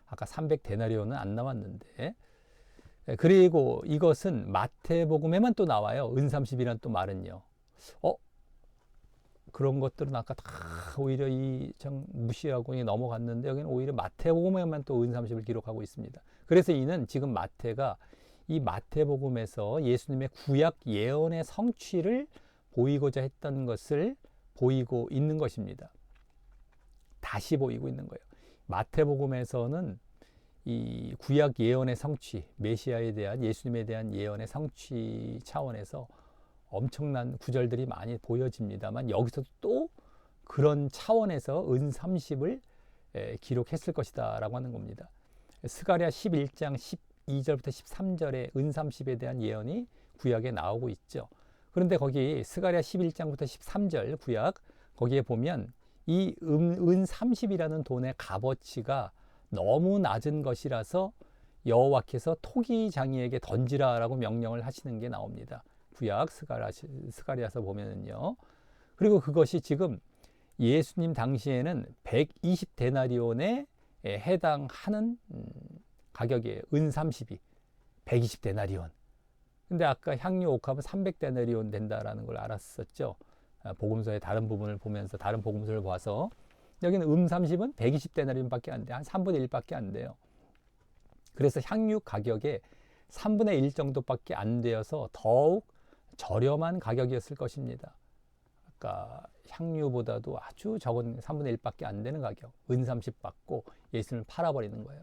아까 300데나리온은 안 나왔는데. 그리고 이것은 마태복음에만 또 나와요. 은 30이란 또 말은요. 그런 것들은 아까 다 오히려 무시하고 넘어갔는데 여기는 오히려 마태복음에만 또 은 30을 기록하고 있습니다. 그래서 이는 지금 마태가 이 마태복음에서 예수님의 구약 예언의 성취를 보이고자 했던 것을 보이고 있는 것입니다. 다시 보이고 있는 거예요. 마태복음에서는 이 구약 예언의 성취, 메시아에 대한 예수님에 대한 예언의 성취 차원에서 엄청난 구절들이 많이 보여집니다만 여기서도 또 그런 차원에서 은 30을 기록했을 것이다 라고 하는 겁니다. 스가랴 11장 12절부터 13절에 은 30에 대한 예언이 구약에 나오고 있죠. 그런데 거기 스가랴 11장부터 13절 구약 거기에 보면 이 은 30이라는 돈의 값어치가 너무 낮은 것이라서 여호와께서 토기장이에게 던지라라고 명령을 하시는 게 나옵니다. 구약 스가랴서 보면은요. 그리고 그것이 지금 예수님 당시에는 120데나리온에 해당하는 가격이에요. 은 30이 120데나리온. 근데 아까 향유 옥합은 300데나리온 된다라는 걸 알았었죠. 복음서의 다른 부분을 보면서 다른 복음서를 봐서 여기는 30은 120데나리온밖에 안 돼. 한 3분의 1밖에 안 돼요. 그래서 향유 가격의 3분의 1 정도밖에 안 되어서 더욱 저렴한 가격이었을 것입니다. 그러니까 향유보다도 아주 적은 3분의 1밖에 안 되는 가격, 은삼십 받고 예수님을 팔아버리는 거예요.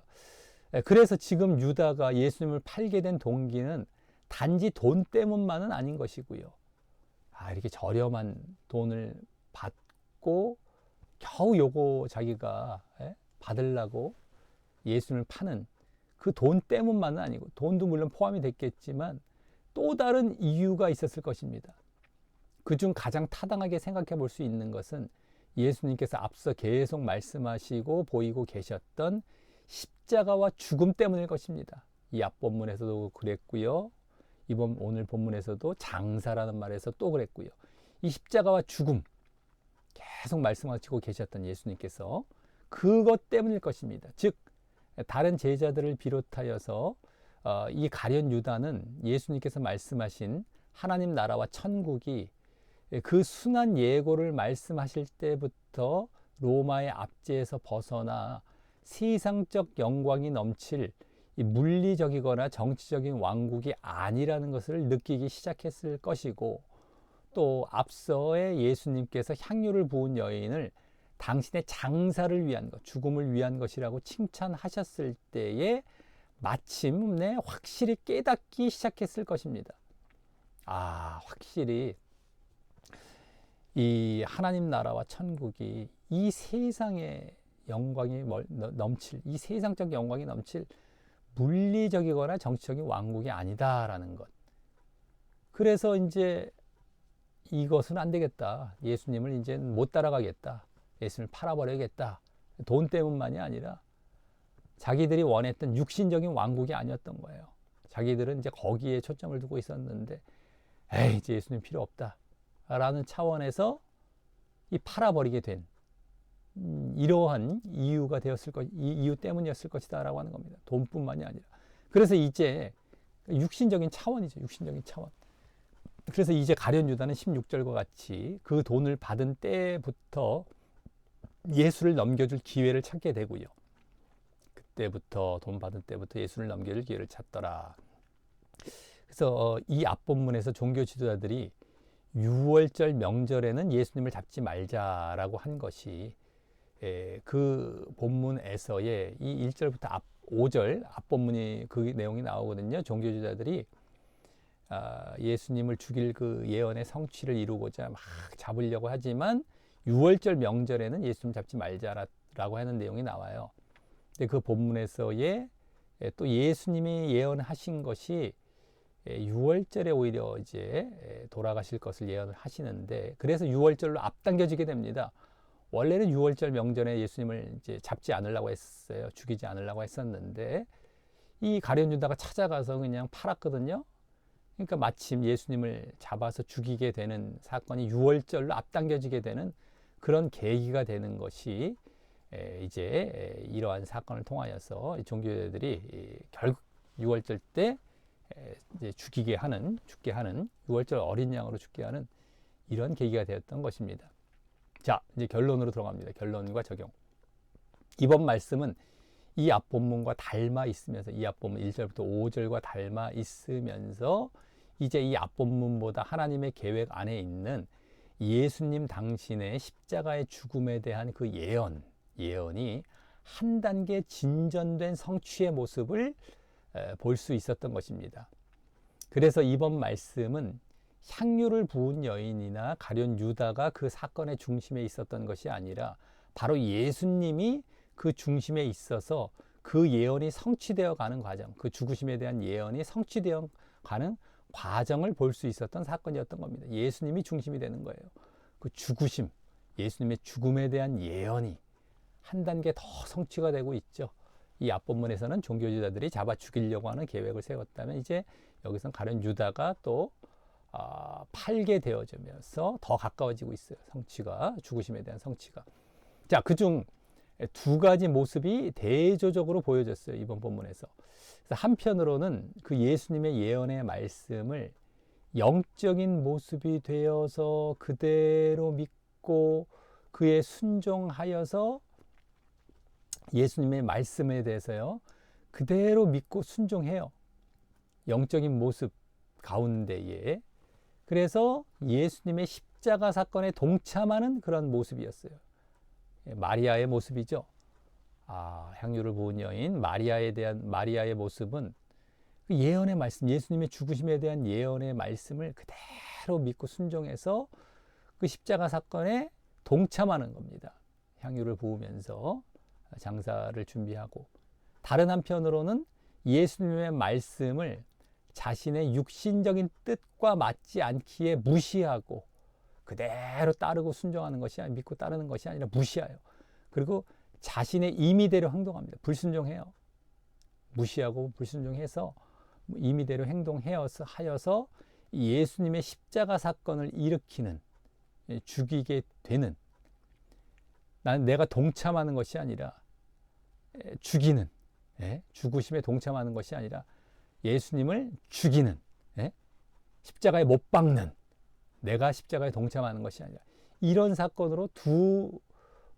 그래서 지금 유다가 예수님을 팔게 된 동기는 단지 돈 때문만은 아닌 것이고요. 이렇게 저렴한 돈을 받고 겨우 요거 자기가 받으려고 예수님을 파는 그 돈 때문만은 아니고, 돈도 물론 포함이 됐겠지만 또 다른 이유가 있었을 것입니다. 그중 가장 타당하게 생각해 볼 수 있는 것은 예수님께서 앞서 계속 말씀하시고 보이고 계셨던 십자가와 죽음 때문일 것입니다. 이 앞본문에서도 그랬고요. 오늘 본문에서도 장사라는 말에서 또 그랬고요. 이 십자가와 죽음 계속 말씀하시고 계셨던 예수님께서 그것 때문일 것입니다. 즉 다른 제자들을 비롯하여서 이 가룟 유다는 예수님께서 말씀하신 하나님 나라와 천국이 그 순한 예고를 말씀하실 때부터 로마의 압제에서 벗어나 세상적 영광이 넘칠 이 물리적이거나 정치적인 왕국이 아니라는 것을 느끼기 시작했을 것이고, 또 앞서의 예수님께서 향유를 부은 여인을 당신의 장사를 위한 것, 죽음을 위한 것이라고 칭찬하셨을 때에 마침내 확실히 깨닫기 시작했을 것입니다. 확실히 이 하나님 나라와 천국이 이 세상의 영광이 넘칠, 이 세상적 영광이 넘칠 물리적이거나 정치적인 왕국이 아니다라는 것. 그래서 이제 이것은 안 되겠다. 예수님을 이제 못 따라가겠다. 예수님을 팔아버려야겠다. 돈 때문만이 아니라 자기들이 원했던 육신적인 왕국이 아니었던 거예요. 자기들은 이제 거기에 초점을 두고 있었는데, 이제 예수님 필요 없다 라는 차원에서 이 팔아버리게 된 이러한 이유가 되었을 것, 이 이유 때문이었을 것이다 라고 하는 겁니다. 돈뿐만이 아니라. 그래서 이제 육신적인 차원이죠. 육신적인 차원. 그래서 이제 가룟 유다는 16절과 같이 그 돈을 받은 때부터 예수를 넘겨줄 기회를 찾게 되고요. 그때부터, 돈 받은 때부터 예수를 넘겨줄 기회를 찾더라. 그래서 이 앞본문에서 종교 지도자들이 6월절 명절에는 예수님을 잡지 말자라고 한 것이 그 본문에서의 이 1절부터 앞 5절 앞본문이 그 내용이 나오거든요. 종교 지도자들이 예수님을 죽일 그 예언의 성취를 이루고자 막 잡으려고 하지만 6월절 명절에는 예수님 잡지 말자라고 하는 내용이 나와요. 근데 그 본문에서의 또 예수님이 예언하신 것이 6월절에 오히려 이제 돌아가실 것을 예언을 하시는데, 그래서 6월절로 앞당겨지게 됩니다. 원래는 6월절 명절에 예수님을 이제 잡지 않으려고 했어요. 죽이지 않으려고 했었는데 이 가룟 유다가 찾아가서 그냥 팔았거든요. 그러니까 마침 예수님을 잡아서 죽이게 되는 사건이 6월절로 앞당겨지게 되는 그런 계기가 되는 것이 이제 이러한 사건을 통하여서 종교자들이 결국 6월절 때 이제 죽게 하는 6월절 어린 양으로 죽게 하는 이런 계기가 되었던 것입니다. 자, 이제 결론으로 들어갑니다. 결론과 적용. 이번 말씀은 이 앞본문과 닮아 있으면서, 이 앞본문 1절부터 5절과 닮아 있으면서 이제 이 앞본문보다 하나님의 계획 안에 있는 예수님 당신의 십자가의 죽음에 대한 그 예언이 한 단계 진전된 성취의 모습을 볼 수 있었던 것입니다. 그래서 이번 말씀은 향유를 부은 여인이나 가룟 유다가 그 사건의 중심에 있었던 것이 아니라 바로 예수님이 그 중심에 있어서 그 예언이 성취되어 가는 과정, 그 죽으심에 대한 예언이 성취되어 가는 과정을 볼 수 있었던 사건이었던 겁니다. 예수님이 중심이 되는 거예요. 그 죽으심, 예수님의 죽음에 대한 예언이 한 단계 더 성취가 되고 있죠. 이 앞본문에서는 종교지도자들이 잡아 죽이려고 하는 계획을 세웠다면, 이제 여기서는 가룟 유다가 또 팔게 되어지면서 더 가까워지고 있어요. 성취가, 죽으심에 대한 성취가. 자, 그중 두 가지 모습이 대조적으로 보여졌어요. 이번 본문에서. 그래서 한편으로는 그 예수님의 예언의 말씀을 영적인 모습이 되어서 그대로 믿고 그에 순종하여서 예수님의 말씀에 대해서요, 그대로 믿고 순종해요. 영적인 모습 가운데에, 그래서 예수님의 십자가 사건에 동참하는 그런 모습이었어요. 마리아의 모습이죠. 향유를 부은 여인 마리아에 대한 마리아의 모습은 그 예언의 말씀, 예수님의 죽으심에 대한 예언의 말씀을 그대로 믿고 순종해서 그 십자가 사건에 동참하는 겁니다. 향유를 부으면서 장사를 준비하고, 다른 한편으로는 예수님의 말씀을 자신의 육신적인 뜻과 맞지 않기에 무시하고 그대로 따르고 순종하는 것이 아니라, 믿고 따르는 것이 아니라 무시해요. 그리고 자신의 임의대로 행동합니다. 불순종해요. 무시하고 불순종해서 임의대로 행동하여서 예수님의 십자가 사건을 일으키는, 죽이게 되는, 내가 동참하는 것이 아니라 죽이는, 죽으심에 동참하는 것이 아니라 예수님을 죽이는, 십자가에 못 박는, 내가 십자가에 동참하는 것이 아니라, 이런 사건으로 두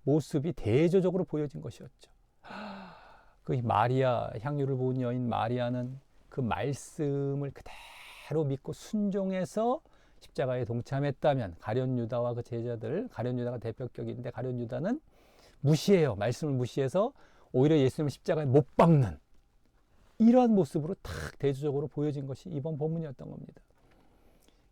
모습이 대조적으로 보여진 것이었죠. 그 마리아, 향유를 부은 여인 마리아는 그 말씀을 그대로 믿고 순종해서 십자가에 동참했다면, 가룟 유다와 그 제자들, 가룟 유다가 대표격인데 가룟 유다는 무시해요. 말씀을 무시해서 오히려 예수님을 십자가에 못 박는, 이러한 모습으로 탁 대조적으로 보여진 것이 이번 본문이었던 겁니다.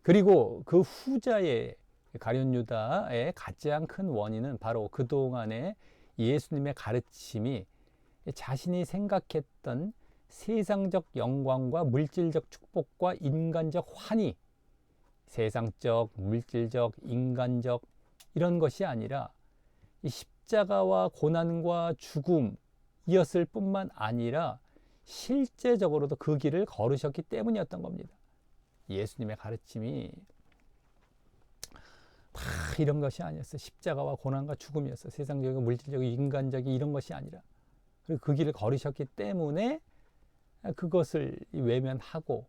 그리고 그 후자의 가룟 유다의 가장 큰 원인은 바로 그동안의 예수님의 가르침이 자신이 생각했던 세상적 영광과 물질적 축복과 인간적 환희, 세상적, 물질적, 인간적 이런 것이 아니라 이 십자가와 고난과 죽음이었을 뿐만 아니라 실제적으로도 그 길을 걸으셨기 때문이었던 겁니다. 예수님의 가르침이 다 이런 것이 아니었어요. 십자가와 고난과 죽음이었어요. 세상적이고 물질적이고 인간적인 이런 것이 아니라, 그리고 그 길을 걸으셨기 때문에 그것을 외면하고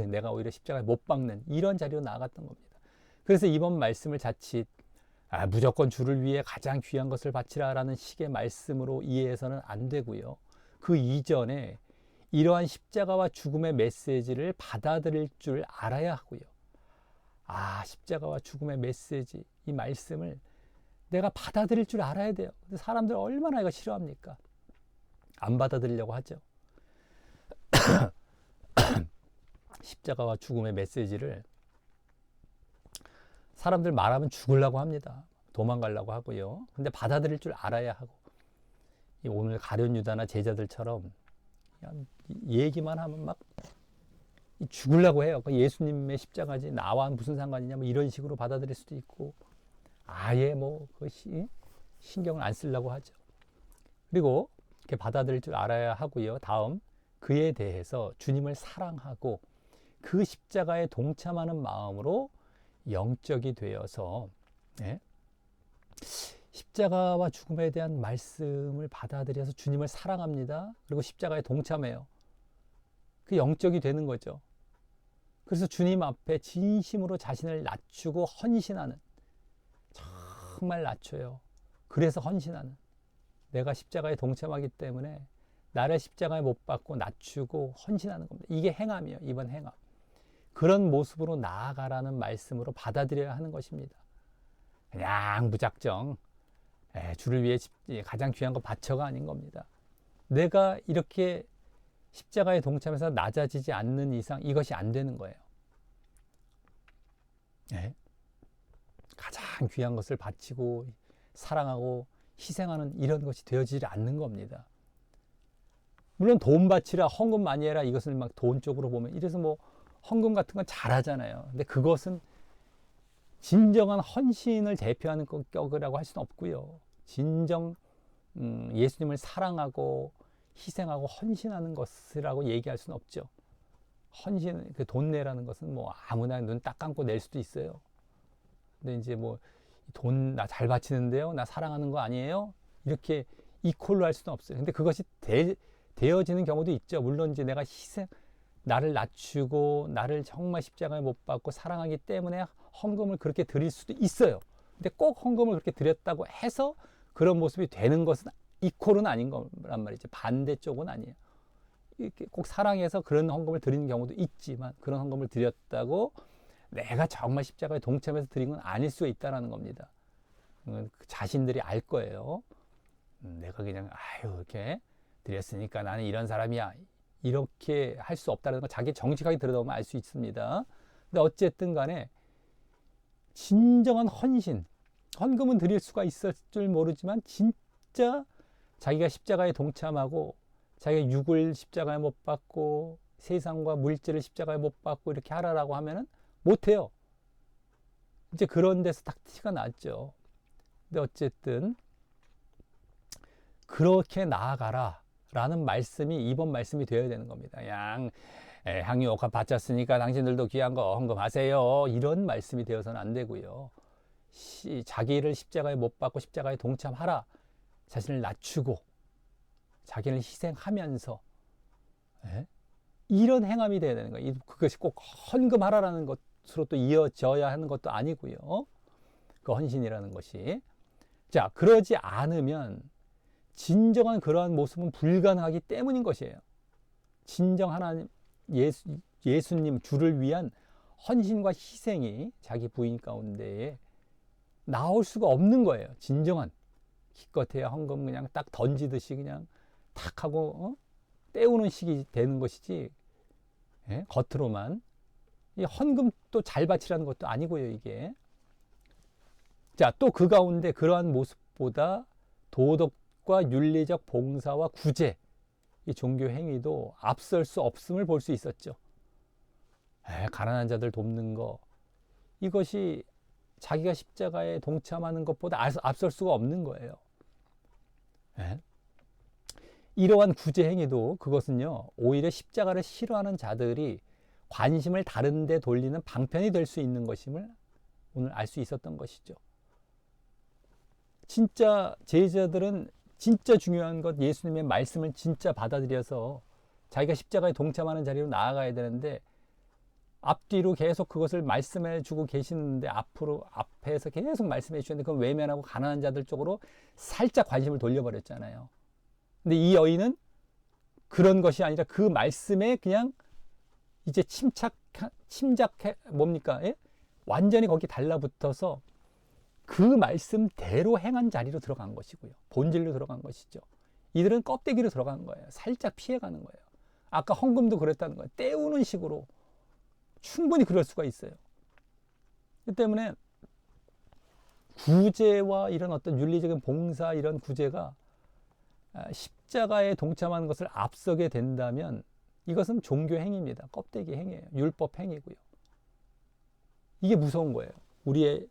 내가 오히려 십자가에 못 박는 이런 자리로 나아갔던 겁니다. 그래서 이번 말씀을 자칫 무조건 주를 위해 가장 귀한 것을 바치라 라는 식의 말씀으로 이해해서는 안 되고요. 그 이전에 이러한 십자가와 죽음의 메시지를 받아들일 줄 알아야 하고요. 십자가와 죽음의 메시지, 이 말씀을 내가 받아들일 줄 알아야 돼요. 근데 사람들 얼마나 이거 싫어합니까? 안 받아들이려고 하죠. 십자가와 죽음의 메시지를 사람들 말하면 죽으려고 합니다. 도망가려고 하고요. 근데 받아들일 줄 알아야 하고, 오늘 가룟 유다나 제자들처럼 그냥 얘기만 하면 막 죽으려고 해요. 예수님의 십자가지 나와 무슨 상관이냐, 뭐 이런 식으로 받아들일 수도 있고, 아예 뭐 그것이 신경을 안 쓰려고 하죠. 그리고 이렇게 받아들일 줄 알아야 하고요. 다음, 그에 대해서 주님을 사랑하고 그 십자가에 동참하는 마음으로 영적이 되어서, 십자가와 죽음에 대한 말씀을 받아들여서 주님을 사랑합니다. 그리고 십자가에 동참해요. 그 영적이 되는 거죠. 그래서 주님 앞에 진심으로 자신을 낮추고 헌신하는, 정말 낮춰요. 그래서 헌신하는, 내가 십자가에 동참하기 때문에 나를 십자가에 못 박고 낮추고 헌신하는 겁니다. 이게 행함이에요. 이번 행함. 그런 모습으로 나아가라는 말씀으로 받아들여야 하는 것입니다. 그냥 무작정 주를 위해 가장 귀한 거 바쳐가 아닌 겁니다. 내가 이렇게 십자가에 동참해서 낮아지지 않는 이상 이것이 안 되는 거예요. 가장 귀한 것을 바치고 사랑하고 희생하는 이런 것이 되어지지 않는 겁니다. 물론 돈 바치라, 헌금 많이 해라, 이것을 막 돈 쪽으로 보면, 이래서 뭐 헌금 같은 건 잘하잖아요. 근데 그것은 진정한 헌신을 대표하는 격이라고 할 수는 없고요. 진정 예수님을 사랑하고 희생하고 헌신하는 것이라고 얘기할 수는 없죠. 헌신, 그 돈 내라는 것은 뭐 아무나 눈 딱 감고 낼 수도 있어요. 근데 이제 뭐 돈 나 잘 바치는데요, 나 사랑하는 거 아니에요? 이렇게 이퀄로 할 수는 없어요. 근데 그것이 되어지는 경우도 있죠. 물론 이제 내가 나를 낮추고 나를 정말 십자가에 못 박고 사랑하기 때문에 헌금을 그렇게 드릴 수도 있어요. 근데 꼭 헌금을 그렇게 드렸다고 해서 그런 모습이 되는 것은 이퀄은 아닌 거란 말이죠. 반대쪽은 아니에요. 이렇게 꼭 사랑해서 그런 헌금을 드리는 경우도 있지만 그런 헌금을 드렸다고 내가 정말 십자가에 동참해서 드린 건 아닐 수가 있다는 겁니다. 자신들이 알 거예요. 내가 그냥 아유 이렇게 드렸으니까 나는 이런 사람이야 이렇게 할 수 없다는 걸 자기 정직하게 들여다보면 알 수 있습니다. 근데 어쨌든 간에 진정한 헌신, 헌금은 드릴 수가 있을 줄 모르지만 진짜 자기가 십자가에 동참하고 자기가 육을 십자가에 못 박고 세상과 물질을 십자가에 못 박고 이렇게 하라라고 하면은 못해요. 이제 그런 데서 딱 티가 났죠. 근데 어쨌든 그렇게 나아가라 라는 말씀이 이번 말씀이 되어야 되는 겁니다. 향유 옥합 바쳤으니까 당신들도 귀한 거 헌금하세요. 이런 말씀이 되어서는 안 되고요. 자기를 십자가에 못 박고 십자가에 동참하라. 자신을 낮추고 자기를 희생하면서 이런 행함이 되어야 되는 거예요. 그것이 꼭 헌금하라라는 것으로 또 이어져야 하는 것도 아니고요. 그 헌신이라는 것이. 자, 그러지 않으면 진정한 그러한 모습은 불가능하기 때문인 것이에요. 진정 하나님 예수님 주를 위한 헌신과 희생이 자기 부인 가운데에 나올 수가 없는 거예요. 진정한 기껏해야 헌금 그냥 딱 던지듯이 그냥 탁 하고 때우는 식이 되는 것이지 겉으로만 이 헌금 또 잘 바치라는 것도 아니고요. 이게 자, 또 그 가운데 그러한 모습보다 도덕과 윤리적 봉사와 구제 이 종교 행위도 앞설 수 없음을 볼 수 있었죠. 가난한 자들 돕는 거 이것이 자기가 십자가에 동참하는 것보다 앞설 수가 없는 거예요. 이러한 구제 행위도 그것은요 오히려 십자가를 싫어하는 자들이 관심을 다른 데 돌리는 방편이 될 수 있는 것임을 오늘 알 수 있었던 것이죠. 진짜 제자들은 진짜 중요한 것 예수님의 말씀을 진짜 받아들여서 자기가 십자가에 동참하는 자리로 나아가야 되는데 앞뒤로 계속 그것을 말씀해 주고 계시는데 앞에서 계속 말씀해 주셨는데 그건 외면하고 가난한 자들 쪽으로 살짝 관심을 돌려버렸잖아요. 근데 이 여인은 그런 것이 아니라 그 말씀에 그냥 이제 침작해 뭡니까? 완전히 거기 달라붙어서 그 말씀대로 행한 자리로 들어간 것이고요. 본질로 들어간 것이죠. 이들은 껍데기로 들어간 거예요. 살짝 피해가는 거예요. 아까 헌금도 그랬다는 거예요. 때우는 식으로 충분히 그럴 수가 있어요. 그 때문에 구제와 이런 어떤 윤리적인 봉사 이런 구제가 십자가에 동참하는 것을 앞서게 된다면 이것은 종교 행위입니다. 껍데기 행위예요. 율법 행위고요. 이게 무서운 거예요. 우리의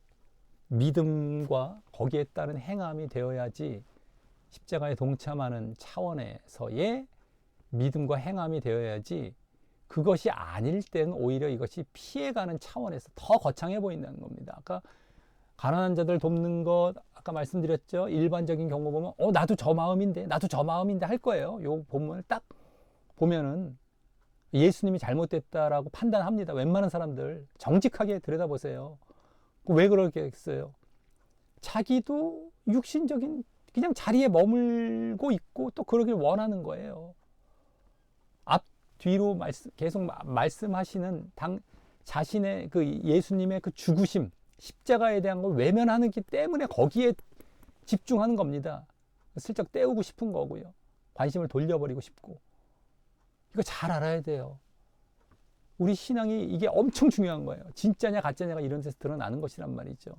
믿음과 거기에 따른 행함이 되어야지 십자가에 동참하는 차원에서의 믿음과 행함이 되어야지 그것이 아닐 때는 오히려 이것이 피해가는 차원에서 더 거창해 보인다는 겁니다. 아까 가난한 자들 돕는 것 아까 말씀드렸죠. 일반적인 경우 보면 나도 저 마음인데 할 거예요. 요 본문을 딱 보면은 예수님이 잘못됐다라고 판단합니다. 웬만한 사람들 정직하게 들여다보세요. 왜 그러겠어요? 자기도 육신적인 그냥 자리에 머물고 있고 또 그러길 원하는 거예요. 뒤로 계속 말씀하시는 자신의 그 예수님의 그 죽으심, 십자가에 대한 걸 외면하기 때문에 거기에 집중하는 겁니다. 슬쩍 때우고 싶은 거고요. 관심을 돌려버리고 싶고. 이거 잘 알아야 돼요. 우리 신앙이 이게 엄청 중요한 거예요. 진짜냐 가짜냐가 이런 데서 드러나는 것이란 말이죠.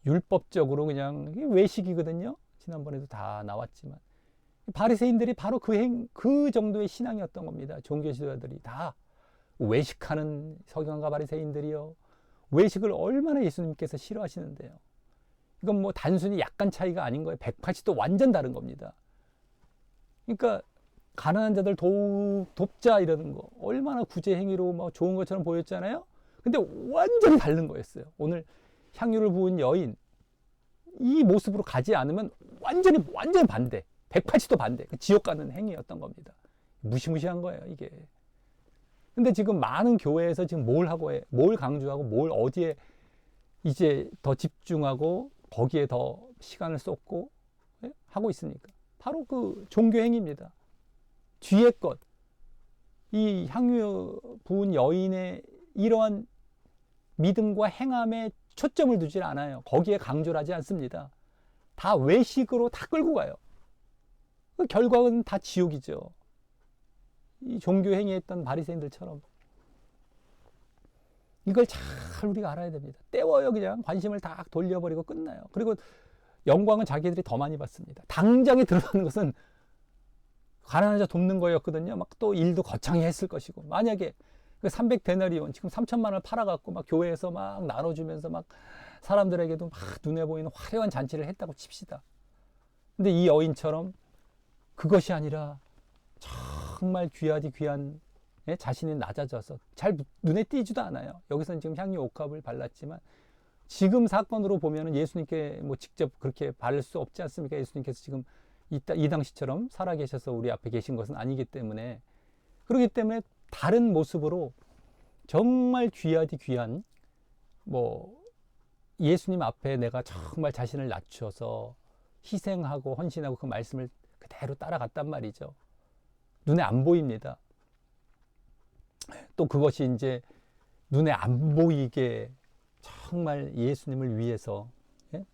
율법적으로 그냥 외식이거든요. 지난번에도 다 나왔지만. 바리새인들이 바로 그 정도의 신앙이었던 겁니다. 종교 지도자들이 다 외식하는 서기관과 바리새인들이요. 외식을 얼마나 예수님께서 싫어하시는데요. 이건 뭐 단순히 약간 차이가 아닌 거예요. 180도 완전 다른 겁니다. 그러니까 가난한 자들 돕자 이러는 거 얼마나 구제 행위로 뭐 좋은 것처럼 보였잖아요. 근데 완전히 다른 거였어요. 오늘 향유를 부은 여인 이 모습으로 가지 않으면 완전히 반대. 180도 반대. 지옥 가는 행위였던 겁니다. 무시무시한 거예요, 이게. 근데 지금 많은 교회에서 지금 뭘 강조하고 뭘 어디에 이제 더 집중하고 거기에 더 시간을 쏟고 하고 있습니까? 바로 그 종교 행위입니다. 뒤에 것, 이 향유 부은 여인의 이러한 믿음과 행함에 초점을 두질 않아요. 거기에 강조를 하지 않습니다. 다 외식으로 다 끌고 가요. 그 결과는 다 지옥이죠. 이 종교 행위했던 바리새인들처럼. 이걸 잘 우리가 알아야 됩니다. 때워요. 그냥 관심을 다 돌려버리고 끝나요. 그리고 영광은 자기들이 더 많이 받습니다. 당장에 드러나는 것은 가난한 자 돕는 거였거든요. 막 또 일도 거창히 했을 것이고, 만약에 그 300데나리온 지금 3천만 원을 팔아갖고 막 교회에서 막 나눠주면서 막 사람들에게도 막 눈에 보이는 화려한 잔치를 했다고 칩시다. 근데 이 여인처럼 그것이 아니라 정말 귀하디 귀한 자신이 낮아져서 잘 눈에 띄지도 않아요. 여기서는 지금 향유 옥합을 발랐지만 지금 사건으로 보면은 예수님께 뭐 직접 그렇게 바를 수 없지 않습니까? 예수님께서 지금 이 당시처럼 살아계셔서 우리 앞에 계신 것은 아니기 때문에, 그렇기 때문에 다른 모습으로 정말 귀하디 귀한 뭐 예수님 앞에 내가 정말 자신을 낮춰서 희생하고 헌신하고 그 말씀을 그대로 따라갔단 말이죠. 눈에 안 보입니다. 또 그것이 이제 눈에 안 보이게 정말 예수님을 위해서, 예?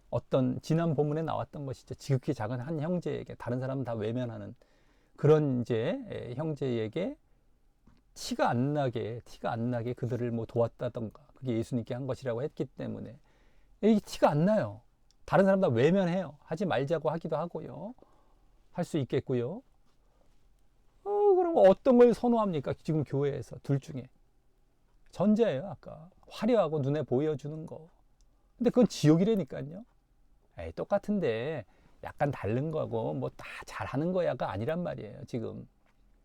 어떤 지난 본문에 나왔던 것이죠. 지극히 작은 한 형제에게, 다른 사람은 다 외면하는 그런 이제 형제에게 티가 안 나게 그들을 뭐 도왔다던가, 그게 예수님께 한 것이라고 했기 때문에 이 티가 안 나요. 다른 사람 다 외면해요. 하지 말자고 하기도 하고요. 할 수 있겠고요. 그럼 어떤 걸 선호합니까? 지금 교회에서 둘 중에 전자예요. 아까 화려하고 눈에 보여주는 거. 근데 그건 지옥이라니까요. 에이, 똑같은데 약간 다른 거고 뭐 다 잘하는 거야가 아니란 말이에요. 지금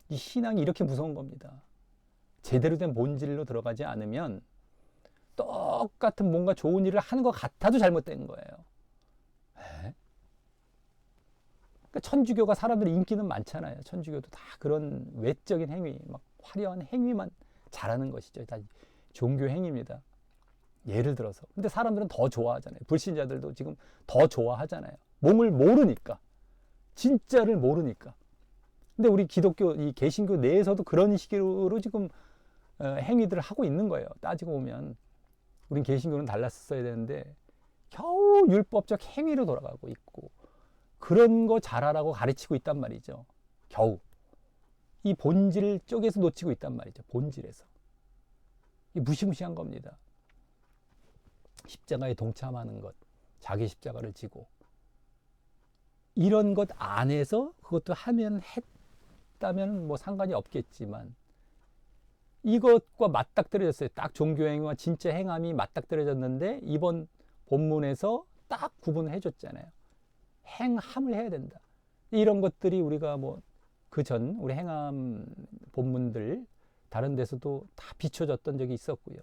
이 신앙이 이렇게 무서운 겁니다. 제대로 된 본질로 들어가지 않으면 똑같은 뭔가 좋은 일을 하는 것 같아도 잘못된 거예요. 그러니까 천주교가 사람들이 인기는 많잖아요. 천주교도 다 그런 외적인 행위, 막 화려한 행위만 잘하는 것이죠. 다 종교 행위입니다. 예를 들어서. 근데 사람들은 더 좋아하잖아요. 불신자들도 지금 더 좋아하잖아요. 몸을 모르니까. 진짜를 모르니까. 근데 우리 기독교, 이 개신교 내에서도 그런 식으로 지금 행위들을 하고 있는 거예요. 따지고 보면. 우린 개신교는 달랐어야 되는데 겨우 율법적 행위로 돌아가고 있고, 그런 거 잘하라고 가르치고 있단 말이죠. 겨우. 이 본질 쪽에서 놓치고 있단 말이죠. 본질에서. 이 무시무시한 겁니다. 십자가에 동참하는 것, 자기 십자가를 지고, 이런 것 안에서 그것도 했다면 뭐 상관이 없겠지만, 이것과 맞닥뜨려졌어요. 딱 종교행위와 진짜 행함이 맞닥뜨려졌는데 이번 본문에서 딱 구분을 해줬잖아요. 행함을 해야 된다. 이런 것들이 우리가 뭐 그전 우리 행함 본문들 다른 데서도 다 비춰졌던 적이 있었고요.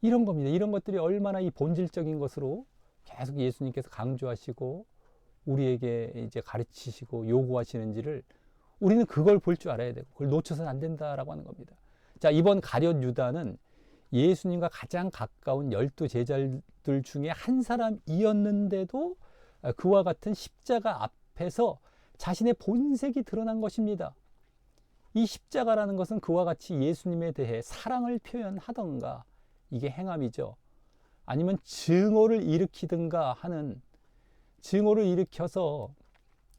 이런 겁니다. 이런 것들이 얼마나 이 본질적인 것으로 계속 예수님께서 강조하시고 우리에게 이제 가르치시고 요구하시는지를 우리는 그걸 볼 줄 알아야 되고, 그걸 놓쳐서는 안 된다라고 하는 겁니다. 자, 이번 가룟 유다는 예수님과 가장 가까운 12 제자들 중에 한 사람이었는데도 그와 같은 십자가 앞에서 자신의 본색이 드러난 것입니다. 이 십자가라는 것은 그와 같이 예수님에 대해 사랑을 표현하던가, 이게 행함이죠. 아니면 증오를 일으키든가 하는, 증오를 일으켜서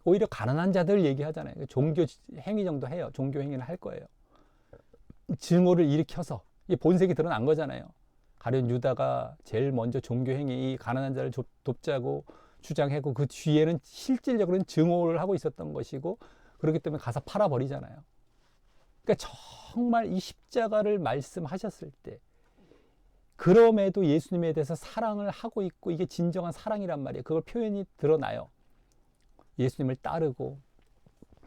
오히려 가난한 자들 얘기하잖아요. 종교 행위 정도 해요. 종교 행위를 할 거예요. 증오를 일으켜서 이 본색이 드러난 거잖아요. 가룟 유다가 제일 먼저 종교 행위, 이 가난한 자를 돕자고 주장했고, 그 뒤에는 실질적으로는 증오를 하고 있었던 것이고, 그렇기 때문에 가서 팔아버리잖아요. 그러니까 정말 이 십자가를 말씀하셨을 때, 그럼에도 예수님에 대해서 사랑을 하고 있고, 이게 진정한 사랑이란 말이에요. 그걸 표현이 드러나요. 예수님을 따르고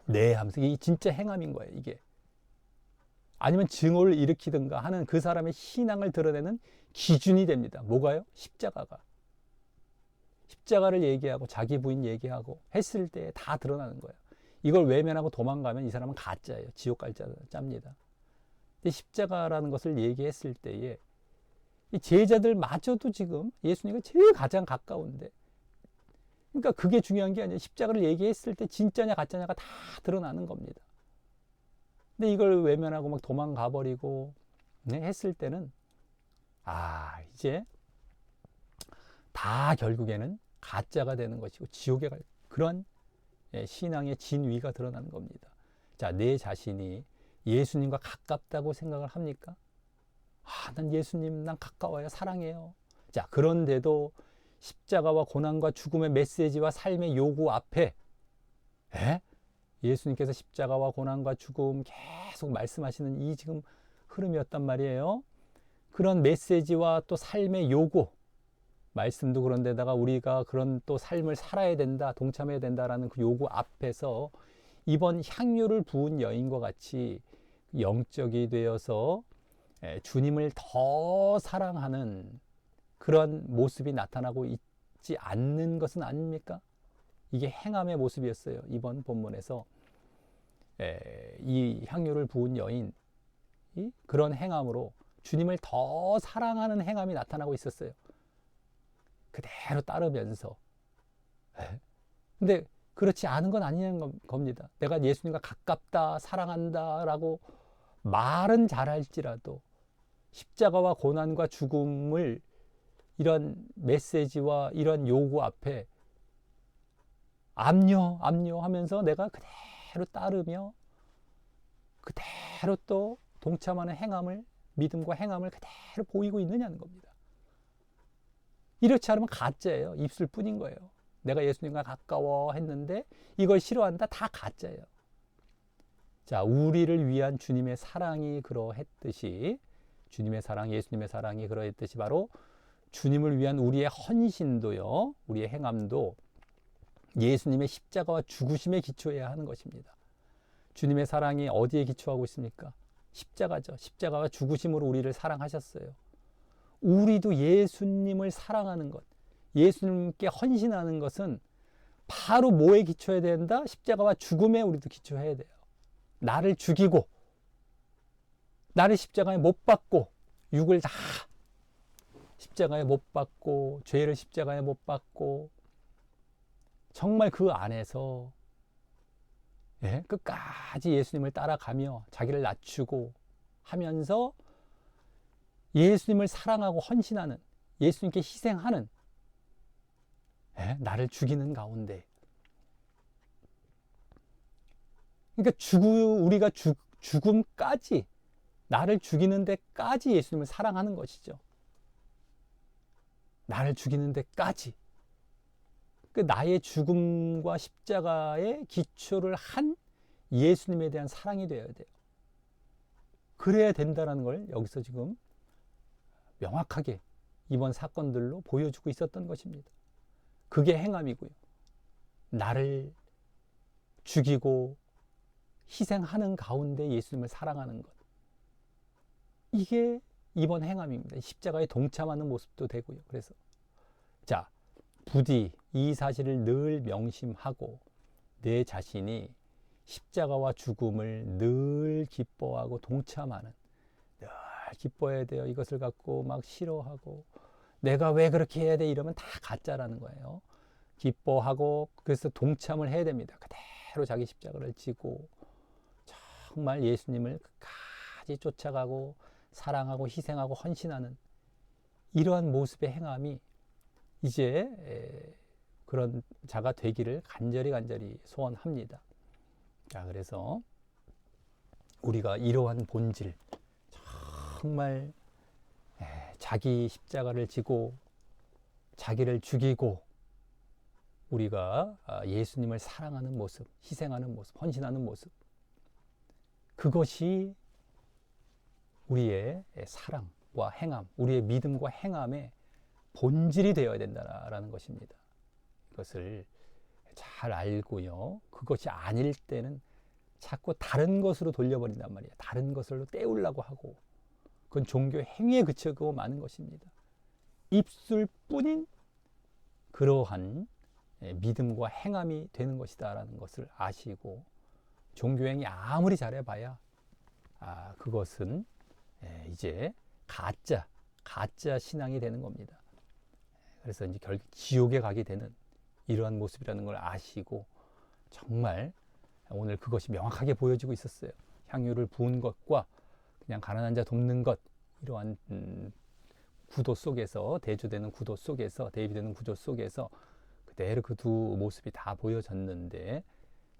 네 하면서, 이게 진짜 행함인 거예요. 이게 아니면 증오를 일으키든가 하는 그 사람의 신앙을 드러내는 기준이 됩니다. 뭐가요? 십자가가. 십자가를 얘기하고 자기 부인 얘기하고 했을 때 다 드러나는 거예요. 이걸 외면하고 도망가면 이 사람은 가짜예요. 지옥 갈 짜입니다. 근데 십자가라는 것을 얘기했을 때에 이 제자들마저도 지금 예수님과 제일 가장 가까운데 그러니까 그게 중요한 게 아니에요. 십자가를 얘기했을 때 진짜냐 가짜냐가 다 드러나는 겁니다. 근데 이걸 외면하고 막 도망가 버리고 네, 했을 때는 이제 다 결국에는 가짜가 되는 것이고 지옥에 갈 그런 신앙의 진위가 드러나는 겁니다. 자, 내 자신이 예수님과 가깝다고 생각을 합니까? 난 예수님 난 가까워요. 사랑해요. 자, 그런데도 십자가와 고난과 죽음의 메시지와 삶의 요구 앞에 예수님께서 십자가와 고난과 죽음 계속 말씀하시는 이 지금 흐름이었단 말이에요. 그런 메시지와 또 삶의 요구, 말씀도 그런데다가 우리가 그런 또 삶을 살아야 된다, 동참해야 된다라는 그 요구 앞에서 이번 향유를 부은 여인과 같이 영적이 되어서 주님을 더 사랑하는 그런 모습이 나타나고 있지 않는 것은 아닙니까? 이게 행함의 모습이었어요. 이번 본문에서 이 향유를 부은 여인이 그런 행함으로 주님을 더 사랑하는 행함이 나타나고 있었어요. 그대로 따르면서. 근데 그렇지 않은 건 아니냐는 겁니다. 내가 예수님과 가깝다, 사랑한다 라고 말은 잘할지라도 십자가와 고난과 죽음을 이런 메시지와 이런 요구 앞에 압류 하면서 내가 그대로 따르며 그대로 또 동참하는 행함을, 믿음과 행함을 그대로 보이고 있느냐는 겁니다. 이렇지 않으면 가짜예요. 입술 뿐인 거예요. 내가 예수님과 가까워 했는데 이걸 싫어한다? 다 가짜예요. 자, 우리를 위한 주님의 사랑이 그러했듯이, 주님의 사랑, 예수님의 사랑이 그러했듯이 바로 주님을 위한 우리의 헌신도요, 우리의 행함도 예수님의 십자가와 죽으심에 기초해야 하는 것입니다. 주님의 사랑이 어디에 기초하고 있습니까? 십자가죠. 십자가와 죽으심으로 우리를 사랑하셨어요. 우리도 예수님을 사랑하는 것, 예수님께 헌신하는 것은 바로 뭐에 기초해야 된다? 십자가와 죽음에 우리도 기초해야 돼요. 나를 죽이고, 나를 십자가에 못 박고, 육을 다 십자가에 못 박고, 죄를 십자가에 못 박고, 정말 그 안에서 끝까지 예수님을 따라가며 자기를 낮추고 하면서 예수님을 사랑하고 헌신하는, 예수님께 희생하는, 나를 죽이는 가운데, 그러니까 우리가 죽음까지, 나를 죽이는 데까지 예수님을 사랑하는 것이죠. 나를 죽이는 데까지. 그 나의 죽음과 십자가에 기초를 한 예수님에 대한 사랑이 되어야 돼요. 그래야 된다는 걸 여기서 지금 명확하게 이번 사건들로 보여주고 있었던 것입니다. 그게 행함이고요. 나를 죽이고 희생하는 가운데 예수님을 사랑하는 것. 이게 이번 행함입니다. 십자가에 동참하는 모습도 되고요. 그래서 자, 부디 이 사실을 늘 명심하고 내 자신이 십자가와 죽음을 늘 기뻐하고 동참하는, 늘 기뻐해야 돼요. 이것을 갖고 막 싫어하고 내가 왜 그렇게 해야 돼 이러면 다 가짜라는 거예요. 기뻐하고 그래서 동참을 해야 됩니다. 그대로 자기 십자가를 지고 정말 예수님을 끝까지 쫓아가고 사랑하고 희생하고 헌신하는 이러한 모습의 행함이 이제 그런 자가 되기를 간절히 소원합니다. 자, 그래서 우리가 이러한 본질, 정말 자기 십자가를 지고 자기를 죽이고 우리가 예수님을 사랑하는 모습, 희생하는 모습, 헌신하는 모습, 그것이 우리의 사랑과 행함, 우리의 믿음과 행함의 본질이 되어야 된다라는 것입니다. 이것을 잘 알고요. 그것이 아닐 때는 자꾸 다른 것으로 돌려버린단 말이에요. 다른 것으로 때우려고 하고, 그건 종교 행위에 그치고 마는 것입니다. 입술뿐인 그러한 믿음과 행함이 되는 것이다라는 것을 아시고, 종교 행위 아무리 잘해봐야 그것은 이제 가짜 신앙이 되는 겁니다. 그래서 이제 결국 지옥에 가게 되는 이러한 모습이라는 걸 아시고 정말 오늘 그것이 명확하게 보여지고 있었어요. 향유를 부은 것과 그냥 가난한 자 돕는 것, 이러한 구도 속에서, 대조되는 구도 속에서, 대비되는 구조 속에서 그대로 그 두 모습이 다 보여졌는데,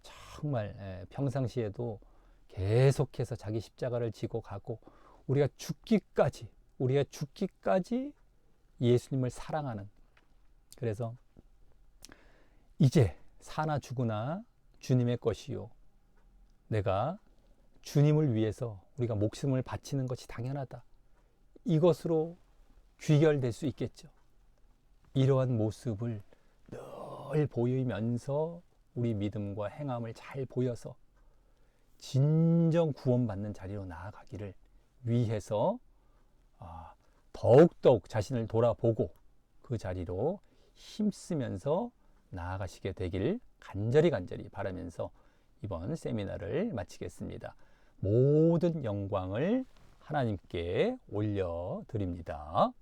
정말 평상시에도 계속해서 자기 십자가를 지고 가고 우리가 죽기까지 예수님을 사랑하는, 그래서 이제 사나 죽으나 주님의 것이요, 내가 주님을 위해서 우리가 목숨을 바치는 것이 당연하다, 이것으로 귀결될 수 있겠죠. 이러한 모습을 늘 보이면서 우리 믿음과 행함을 잘 보여서 진정 구원받는 자리로 나아가기를 위해서 더욱더욱 자신을 돌아보고 그 자리로 힘쓰면서 나아가시게 되길 간절히 바라면서 이번 세미나를 마치겠습니다. 모든 영광을 하나님께 올려드립니다.